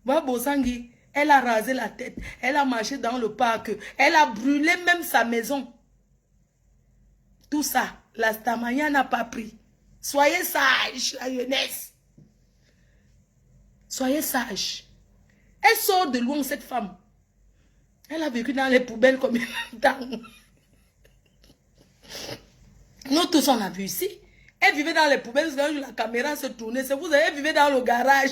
Moi, Bosangi, elle a rasé la tête. Elle a marché dans le parc. Elle a brûlé même sa maison. Tout ça, la Stamania n'a pas pris. Soyez sages, la jeunesse. Soyez sages. Elle sort de loin, cette femme. Elle a vécu dans les poubelles combien de temps? Nous tous, on a vu ici. Elle vivait dans les poubelles, quand la caméra se tournait. C'est vous, elle vivait dans le garage.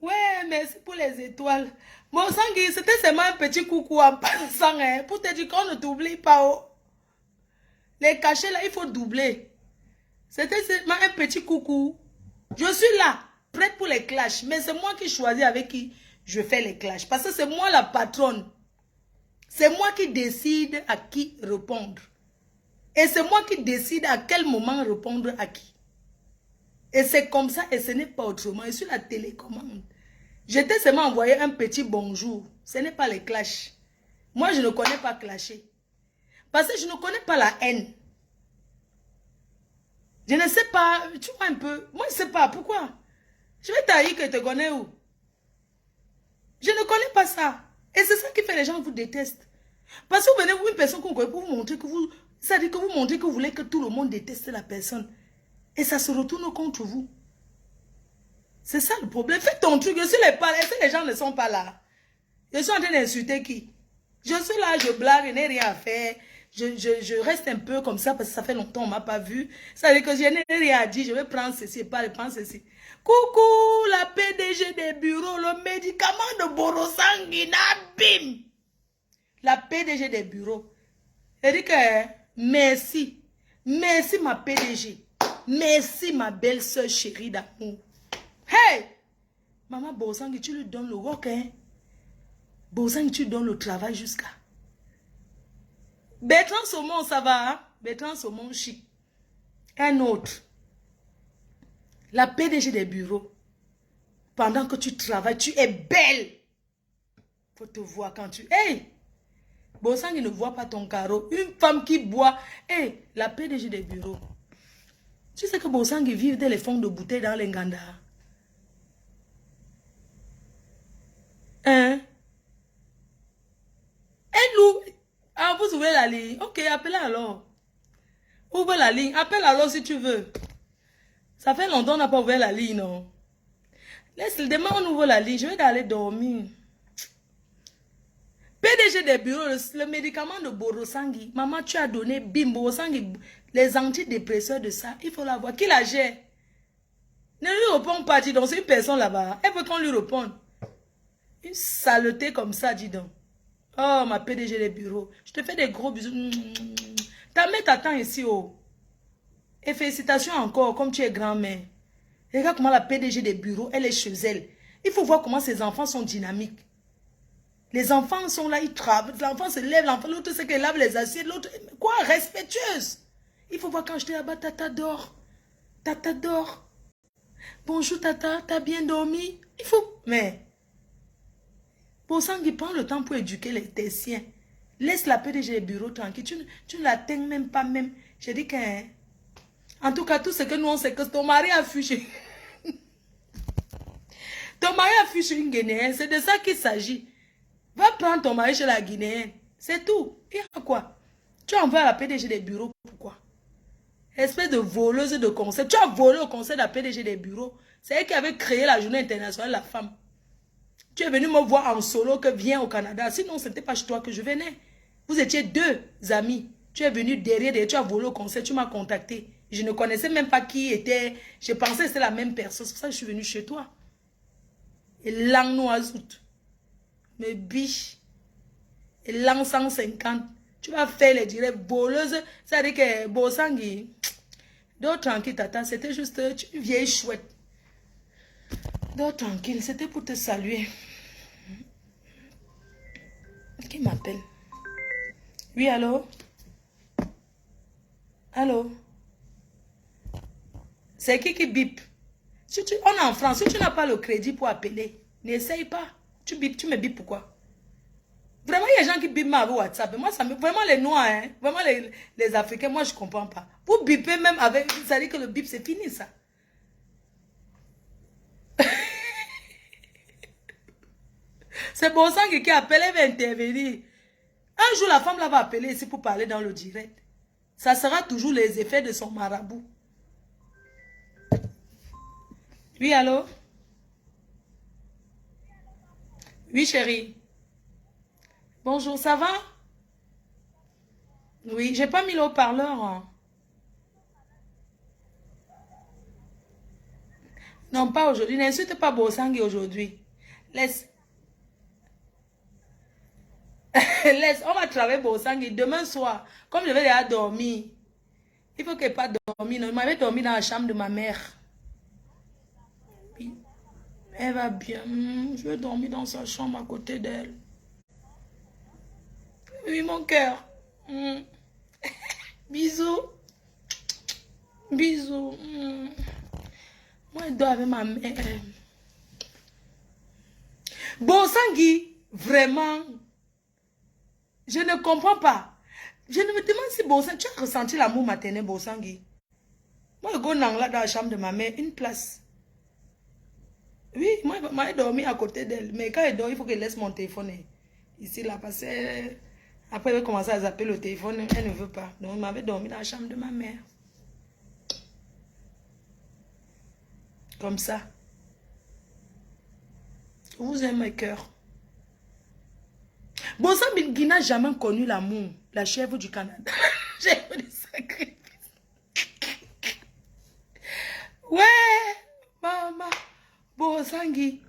Ouais, merci pour les étoiles. Bon, Sangui, c'était seulement un petit coucou en passant, hein, pour te dire qu'on ne t'oublie pas. Oh. Les cachets là, il faut doubler. C'était seulement un petit coucou. Je suis là, prête pour les clashs. Mais c'est moi qui choisis avec qui je fais les clashs. Parce que c'est moi la patronne. C'est moi qui décide à qui répondre. Et c'est moi qui décide à quel moment répondre à qui. Et c'est comme ça et ce n'est pas autrement. Et sur la télécommande, j'étais seulement envoyé un petit bonjour. Ce n'est pas les clashs. Moi, je ne connais pas clasher. Parce que je ne connais pas la haine. Je ne sais pas, tu vois un peu. Moi, je ne sais pas. Pourquoi? Je vais t'haïr que tu te connais où? Je ne connais pas ça. Et c'est ça qui fait les gens vous détestent. Parce que vous venez, vous, une personne qu'on connaît pour vous montrer que vous... Ça dit que vous montrez que vous voulez que tout le monde déteste la personne. Et ça se retourne contre vous. C'est ça le problème. Fais ton truc. Je suis les gens ne sont pas là. Je suis en train d'insulter qui? Je suis là, je blague, je n'ai rien à faire. Je reste un peu comme ça parce que ça fait longtemps qu'on ne m'a pas vu. Ça veut dire que je n'ai rien à dire. Je vais prendre ceci et pas prendre ceci. Coucou, la PDG des bureaux, le médicament de Borosangi, bim. La PDG des bureaux. Elle dit que merci. Merci ma PDG. Merci ma belle-sœur chérie d'amour. Hey! Maman Borosangi, tu lui donnes le rock, hein? Borosangi, tu donnes le travail jusqu'à. Bertrand Saumon, ça va, hein? Bertrand Saumon chic. Un autre. La PDG des bureaux. Pendant que tu travailles, tu es belle. Faut te voir quand tu... Hey! Bosangi ne voit pas ton carreau. Une femme qui boit. Hey! La PDG des bureaux. Tu sais que Bosangi vit dans les fonds de bouteilles dans les Nganda. Hein? Elle ou... Ah, vous ouvrez la ligne. Ok, appelez alors. Ouvre la ligne. Appelle alors si tu veux. Ça fait longtemps qu'on n'a pas ouvert la ligne, non? Laisse-le. Demain, on ouvre la ligne. Je vais aller dormir. PDG des bureaux, le médicament de Borosangi. Maman, tu as donné bim, Borosangi, les antidépresseurs de ça. Il faut l'avoir. Qui la gère? Ne lui réponds pas, dis donc. C'est une personne là-bas. Elle veut qu'on lui réponde. Une saleté comme ça, dis donc. Oh, ma PDG des bureaux. Je te fais des gros bisous. Ta mère t'attend ici, oh. Et félicitations encore, comme tu es grand-mère. Regarde comment la PDG des bureaux, elle est chez elle. Il faut voir comment ses enfants sont dynamiques. Les enfants sont là, ils travaillent. L'enfant se lève, l'autre c'est qu'elle lave les assiettes. L'autre, quoi, respectueuse. Il faut voir quand j'étais là-bas, Tata dort. Tata dort. Bonjour Tata, t'as bien dormi? Il faut... Mais... Bosangi prend le temps pour éduquer tes siens. Laisse la PDG des bureaux tranquille. Tu ne la teignes même pas même. J'ai dit que... En tout cas, tout ce que nous on sait que ton mari a fuché. Ton mari a fuché une Guinéenne. C'est de ça qu'il s'agit. Va prendre ton mari chez la Guinéenne. C'est tout. Il y a quoi? Tu envoies à la PDG des bureaux. Pourquoi? Espèce de voleuse de conseil. Tu as volé au conseil de la PDG des bureaux. C'est elle qui avait créé la journée internationale de la femme. Tu es venu me voir en solo que viens au Canada. Sinon, ce n'était pas chez toi que je venais. Vous étiez deux amis. Tu es venu derrière, tu as volé au conseil. Tu m'as contacté. Je ne connaissais même pas qui était. Je pensais que c'était la même personne. C'est pour ça que je suis venu chez toi. Et langue noisoute. Mais biche. Et langue 150. Tu vas faire les directs voleuses. Ça veut dire que Bosangi. Dors tranquille, tata. C'était juste une vieille chouette. Dors tranquille. C'était pour te saluer. Qui m'appelle? Oui, allô? Allô? C'est qui bip? On est en France. Si tu n'as pas le crédit pour appeler, n'essaye pas. Tu bip, tu me bip pourquoi? Vraiment, il y a des gens qui bipent avec WhatsApp. Moi, ça me... Vraiment, les Noirs, hein? Vraiment, les Africains, moi, je ne comprends pas. Vous bipez même avec... Ça dit que le bip, c'est fini, ça. C'est Bosangi qui appelle, elle va intervenir. Un jour, la femme là va appeler ici pour parler dans le direct. Ça sera toujours les effets de son marabout. Oui, allô? Oui, chérie. Bonjour, ça va? Oui, j'ai pas mis le haut-parleur. Hein. Non, pas aujourd'hui. N'insulte pas Bosangi aujourd'hui. Laisse. Laisse. On va travailler Bosangi demain soir. Comme je vais déjà dormir. Il faut qu'elle pas dormir. Non, il m'avait dormi dans la chambre de ma mère. Oui. Elle va bien. Je vais dormir dans sa chambre à côté d'elle. Oui, mon cœur. Bisous. Bisous. Moi, je dors avec ma mère. Bosangi, vraiment, je ne comprends pas. Je ne me demande si Bosangi, tu as ressenti l'amour maternel, Bosangi. Moi, je go dans la chambre de ma mère, une place. Oui, moi, je dormi à côté d'elle. Mais quand elle dort, il faut qu'elle laisse mon téléphone ici, là, parce que après, elle va commencer à zapper le téléphone. Elle ne veut pas. Donc, elle m'avait dormi dans la chambre de ma mère. Comme ça. Je vous aime, mes cœurs. Bosangi n'a jamais connu l'amour. La chèvre du Canada. J'ai fait des sacrifices. Ouais, maman. Bosangi.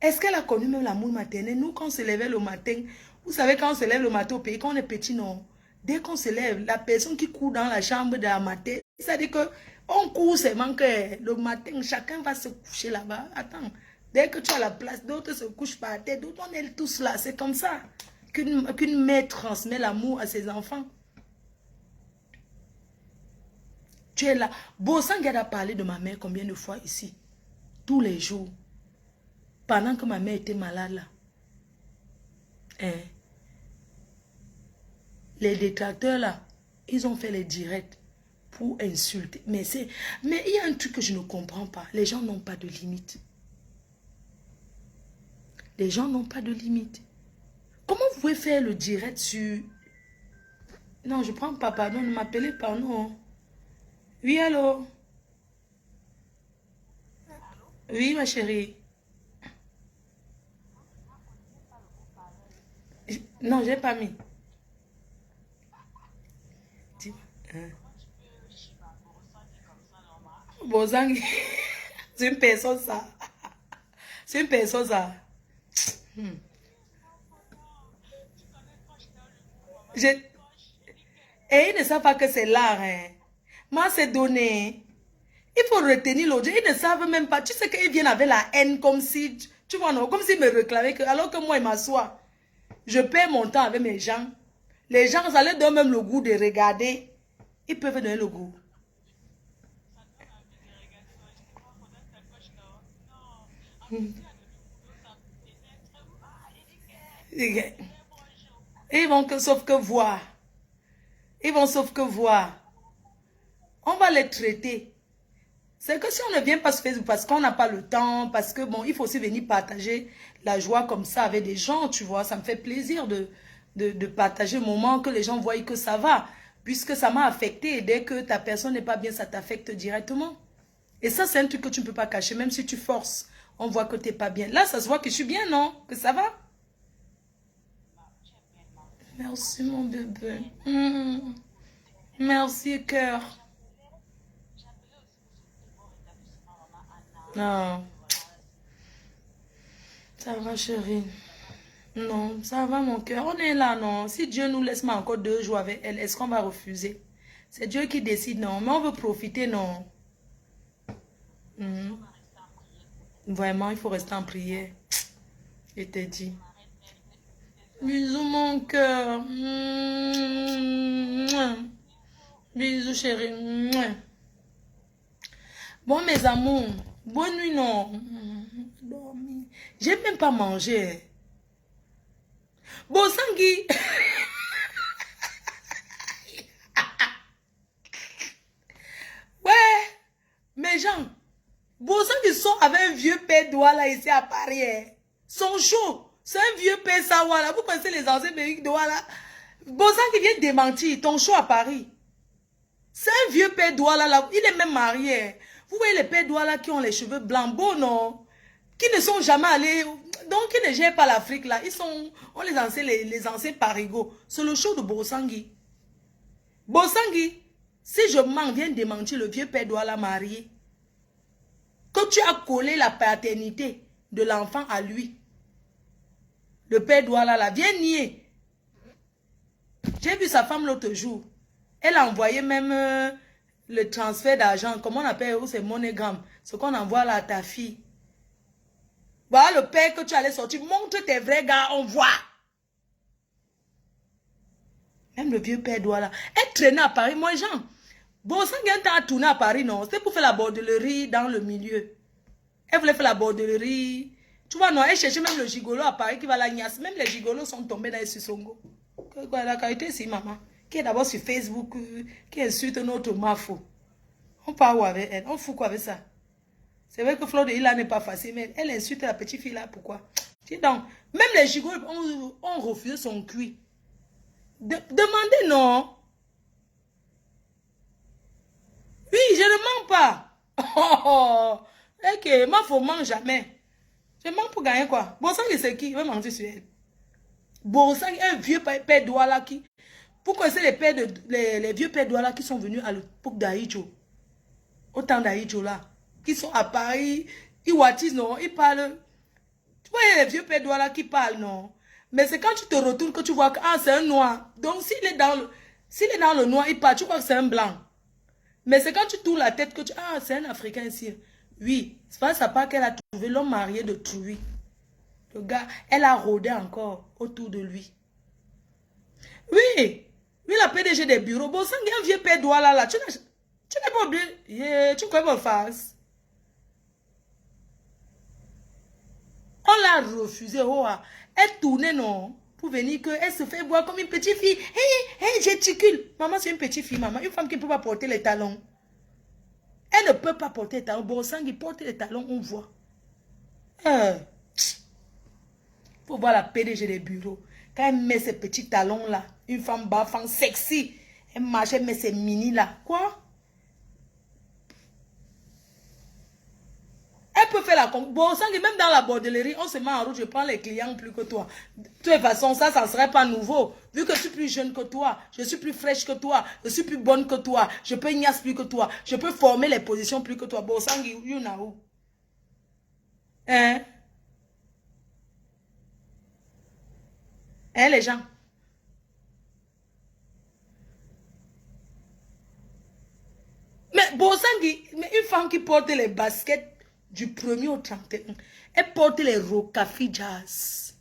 Est-ce qu'elle a connu même l'amour maternel? Nous, quand on se levait le matin, vous savez, quand on se lève le matin au pays, quand on est petit, non. Dès qu'on se lève, la personne qui court dans la chambre de la matin, ça dit que on court seulement que le matin, chacun va se coucher là-bas. Attends, dès que tu as la place, d'autres se couchent par terre, d'autres on est tous là. C'est comme ça qu'une mère transmet l'amour à ses enfants. Tu es là. Bosangui a parlé de ma mère combien de fois ici? Tous les jours. Pendant que ma mère était malade là. Hein? Les détracteurs là, ils ont fait les directs pour insulter. Mais il y a un truc que je ne comprends pas. Les gens n'ont pas de limite. Les gens n'ont pas de limite. Comment vous pouvez faire le direct sur... Non, je prends pas, pardon, ne m'appelez pas, non. Oui, allô? Oui, ma chérie. Non, j'ai pas mis. Bozangi, c'est une personne ça. C'est une personne ça. Je... Et ils ne savent pas que c'est l'art. Hein. Moi, c'est donné. Il faut retenir l'autre. Ils ne savent même pas. Tu sais qu'ils viennent avec la haine comme si... Tu vois, non? Comme s'ils me réclamaient. Alors que moi, ils m'assoient. Je perds mon temps avec mes gens. Les gens, ça leur donne même le goût de regarder. Ils peuvent donner le goût. Ils vont que, sauf que voir. Ils vont sauf que voir. On va les traiter. C'est que si on ne vient pas sur Facebook parce qu'on n'a pas le temps, parce que bon, il faut aussi venir partager la joie comme ça avec des gens, tu vois. Ça me fait plaisir de partager le moment que les gens voient que ça va. Puisque ça m'a affecté et dès que ta personne n'est pas bien, ça t'affecte directement. Et ça, c'est un truc que tu ne peux pas cacher, même si tu forces. On voit que tu n'es pas bien. Là, ça se voit que je suis bien, non? Que ça va? Merci, mon bébé. Merci, cœur. Non. Ça va, chérie. Non, ça va, mon cœur. On est là, non. Si Dieu nous laisse mais encore 2 jours avec elle, est-ce qu'on va refuser? C'est Dieu qui décide, non. Mais on veut profiter, non. Mhm. Vraiment, il faut rester en prière. Je te dis. Bisous, mon cœur. Bisous, chérie. Bon, mes amours. Bonne nuit, non. Dormir. J'ai même pas mangé. Bosangui. Ouais. Mes gens. Bosangui sont avec un vieux père Douala ici à Paris. Hein. Sont chauds. C'est un vieux père Sawala. Vous connaissez les anciens pays Douala. Bosangui vient démentir. Ton show à Paris. C'est un vieux père Douala là. Il est même marié. Hein. Vous voyez les pères Douala qui ont les cheveux blancs beaux, non? Qui ne sont jamais allés, donc qui ne gèrent pas l'Afrique là. Ils sont, on les anciens parigots. C'est le show de Bosangui. Bosangui, si je mens, viens démentir le vieux père Douala marié. Que tu as collé la paternité de l'enfant à lui. Le père Douala là, viens nier. J'ai vu sa femme l'autre jour. Elle a envoyé même le transfert d'argent, comment on appelle, c'est MoneyGram. Ce qu'on envoie là à ta fille. Voilà le père que tu allais sortir. Montre tes vrais gars, on voit. Même le vieux père doit là. Elle traînait à Paris. Moi, Jean, Bosangui a tourné à Paris, non. C'était pour faire la bordellerie dans le milieu. Elle voulait faire la bordellerie. Tu vois, non, elle cherchait même le gigolo à Paris qui va la gnasse. Même les gigolos sont tombés dans les Sissongo. La qualité, c'est maman. Qui est d'abord sur Facebook, qui insulte notre mafo. On parle où avec elle? On fout quoi avec ça? C'est vrai que Fleur de Ila n'est pas facile, mais elle insulte la petite fille là, pourquoi? Donc, même les gigots ont refusé son cuit. Demandez non. Oui, je ne mens pas. Oh, ok, ma femme mange jamais. Je mens pour gagner quoi? Bosangui c'est qui? Il va mentir sur elle. Bosangui, un vieux père Douala qui... Pourquoi c'est les vieux pères Douala qui sont venus à l'époque d'Aïdjo? Au temps d'Aïdjo là. Qui sont à Paris, ils wattisent, non, ils parlent. Tu vois, il y a les vieux pères Douala qui parlent, non. Mais c'est quand tu te retournes que tu vois que ah, c'est un noir. Donc, s'il est dans le noir, il parle, tu crois que c'est un blanc. Mais c'est quand tu tournes la tête que tu... Ah, c'est un Africain ici. Oui, c'est pas ça part qu'elle a trouvé l'homme marié de Trouy. Le gars, elle a rôdé encore autour de lui. Oui, la PDG des bureaux. Bon, ça, il y a un vieux père Douala là. Tu n'es pas obligé. Yeah, tu connais mon face. On l'a refusé. Oh, ah. Elle tournait, non, pour venir, que elle se fait boire comme une petite fille. Hey, j'éticule. Maman, c'est une petite fille, maman. Une femme qui ne peut pas porter les talons. Elle ne peut pas porter les talons. Bon sang, il porte les talons, on voit. Faut voir la PDG des bureaux. Quand elle met ses petits talons-là, une femme baffant, sexy, elle marche, elle met ses mini-là. Quoi? Elle peut faire la concurrence. Bon sang, même dans la bordellerie, on se met en route, je prends les clients plus que toi. De toute façon, ça ne serait pas nouveau. Vu que je suis plus jeune que toi, je suis plus fraîche que toi, je suis plus bonne que toi, je peux ignace plus que toi, je peux former les positions plus que toi. Bon sang, you know. Hein? Hein, les gens? Mais bon sang, mais une femme qui porte les baskets du 1er au 31, elle porte les Rocafi Jazz.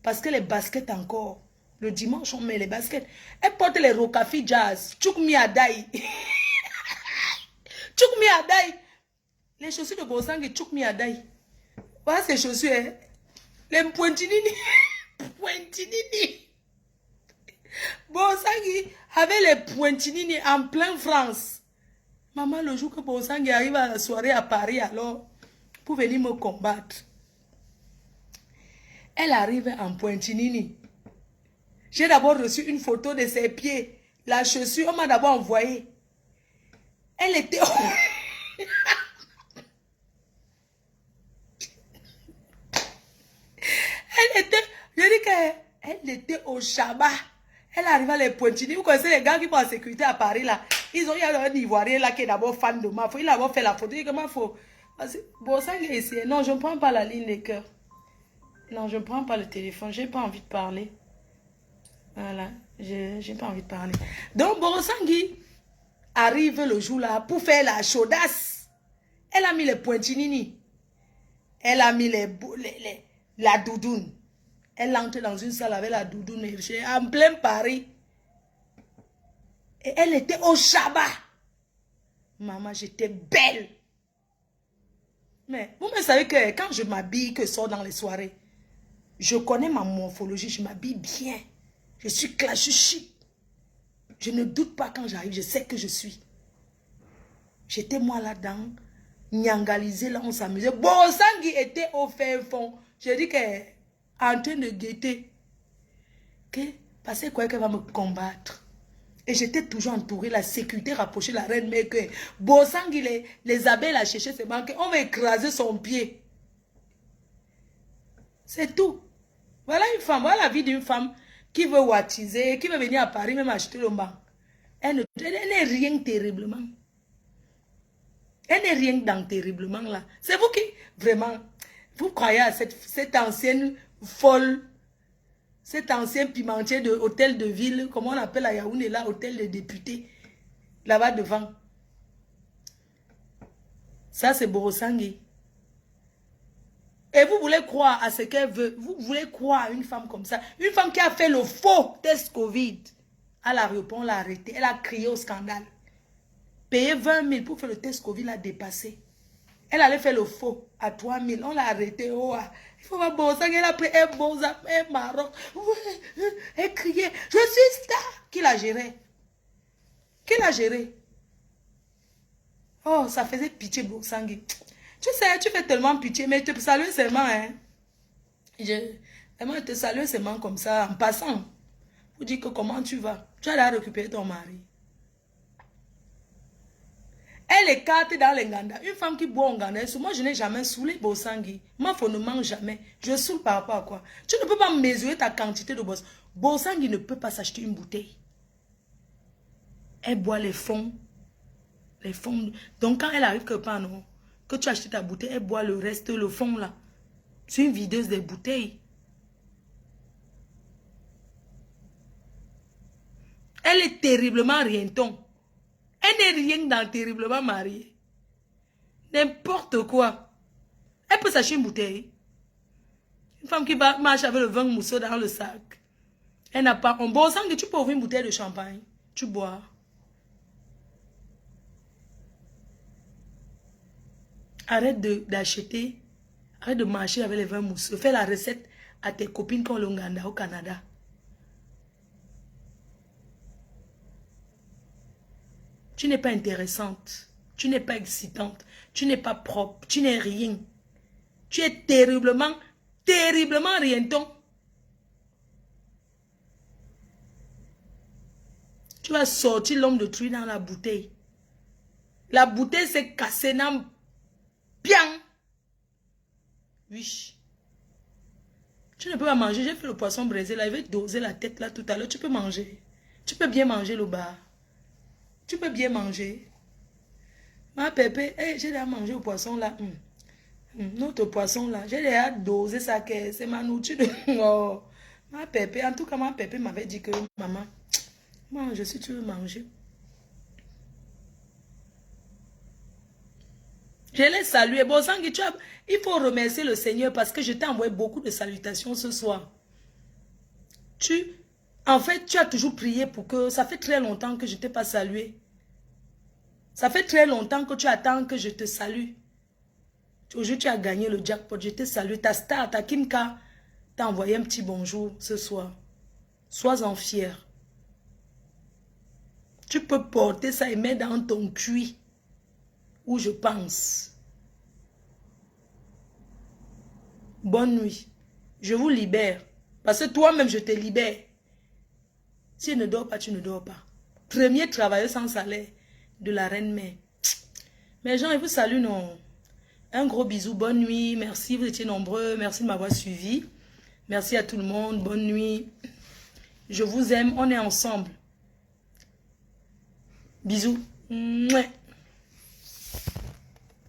Parce que les baskets encore, le dimanche on met les baskets. Elle porte les Rocafi Jazz. Chouk mi adai. Chouk mi adai. Les chaussures de Bosangi, chouk mi adai. Voilà ces chaussures, hein? Les pointinini. Pointinini. Bosangi avait les pointinini en plein France. Maman, le jour que Bosangi arrive à la soirée à Paris, alors, pour venir me combattre. Elle arrive en pointinini. J'ai d'abord reçu une photo de ses pieds. La chaussure, on m'a d'abord envoyé. Elle était... Elle était... Je dis qu'elle était au Shabbat. Elle arrive à les pointinini. Vous connaissez les gars qui font la sécurité à Paris là. Il y a un Ivoirien là qui est d'abord fan de moi. Il a d'abord fait la photo. Il dit comment faut... Bon, ça est ici. Non, je ne prends pas la ligne des cœurs. Non, je ne prends pas le téléphone. Je n'ai pas envie de parler. Voilà. Je n'ai pas envie de parler. Donc, Borosangui arrive le jour là pour faire la chaudasse. Elle a mis les pointinini. Elle a mis la doudoune. Elle entre dans une salle avec la doudoune en plein Paris. Et elle était au Shabbat. Maman, j'étais belle. Mais vous me savez que quand je m'habille, que je sors dans les soirées, je connais ma morphologie, je m'habille bien. Je suis classe, je suis chic. Je ne doute pas quand j'arrive, je sais que je suis. J'étais moi là-dedans, nyangalisé, là on s'amusait. Bon, Sangui était au fin fond. Je dis qu'elle est en train de guetter. Parce que quoi qu'elle va me combattre. Et j'étais toujours entourée, la sécurité rapprochée, la reine mère que Bosangui, les abeilles la cherchaient, c'est manqué. On va écraser son pied. C'est tout. Voilà une femme, voilà la vie d'une femme qui veut wattiser, qui veut venir à Paris, même acheter le banc. Elle n'est rien terriblement. Elle n'est rien dans terriblement là. C'est vous qui, vraiment, vous croyez à cette ancienne folle, cet ancien pimentier de hôtel de ville, comment on appelle à Yaoundé là, hôtel de députés, là-bas devant. Ça, c'est Borosangui. Et vous voulez croire à ce qu'elle veut. Vous voulez croire à une femme comme ça. Une femme qui a fait le faux test Covid. À l'aéroport, on l'a arrêtée. Elle a crié au scandale. Payer 20 000 pour faire le test Covid, l'a dépassé. Elle allait faire le faux à 3 000. On l'a arrêtée. Oh, il faut voir Borosangui. Elle a pris un bon zap, un marron. Elle criait. Je suis star. Qui l'a géré? Qui l'a géré? Oh, ça faisait pitié Borosangui. Tu sais, tu fais tellement pitié, mais tu te salues seulement, hein. Je te salue seulement comme ça, en passant. Pour dire que comment tu vas. Tu as récupérer ton mari. Elle écarte dans les Nganda. Une femme qui boit en Nganda, moi je n'ai jamais saoulé Bosangui. Moi, il ne mange jamais. Je saoule par rapport à quoi? Tu ne peux pas mesurer ta quantité de boss. Bosangui ne peut pas s'acheter une bouteille. Elle boit les fonds. Les fonds. Donc quand elle arrive quelque part, non, que tu achètes ta bouteille, elle boit le reste, le fond là. C'est une videuse des bouteilles. Elle est terriblement rienton. Elle n'est rien dans terriblement mariée. N'importe quoi. Elle peut s'acheter une bouteille. Une femme qui marche avec le vin mousseux dans le sac. Elle n'a pas un bon sang que tu peux ouvrir une bouteille de champagne. Tu bois. Arrête d'acheter, arrête de marcher avec les vins mousseux. Fais la recette à tes copines qui ont l'Ouganda au Canada. Tu n'es pas intéressante. Tu n'es pas excitante. Tu n'es pas propre. Tu n'es rien. Tu es terriblement, terriblement rienton. Tu vas sortir l'homme de truie dans la bouteille. La bouteille s'est cassée dans bien. Oui. Tu ne peux pas manger. J'ai fait le poisson braisé là. Il va doser la tête là tout à l'heure. Tu peux manger. Tu peux bien manger le bar. Tu peux bien manger. Ma pépé, hey, j'ai déjà mangé le poisson là. Notre poisson là. J'ai déjà dosé ça. C'est ma nourriture. Oh. Ma pépé, en tout cas, ma pépé m'avait dit que maman, mange si tu veux manger. Je l'ai salué. Bon, Sangui, il faut remercier le Seigneur parce que je t'ai envoyé beaucoup de salutations ce soir. En fait, tu as toujours prié pour que... Ça fait très longtemps que je ne t'ai pas salué. Ça fait très longtemps que tu attends que je te salue. Aujourd'hui, tu as gagné le jackpot. Je te salue. Ta star, ta Kimka, t'a envoyé un petit bonjour ce soir. Sois-en fier. Tu peux porter ça et mettre dans ton cuit. Où je pense. Bonne nuit. Je vous libère. Parce que toi-même, je te libère. Si tu ne dors pas, tu ne dors pas. Premier travailleur sans salaire de la reine-mère. Mes gens, ils vous saluent, non? Un gros bisou, bonne nuit. Merci, vous étiez nombreux. Merci de m'avoir suivi. Merci à tout le monde. Bonne nuit. Je vous aime. On est ensemble. Bisous. Mouais.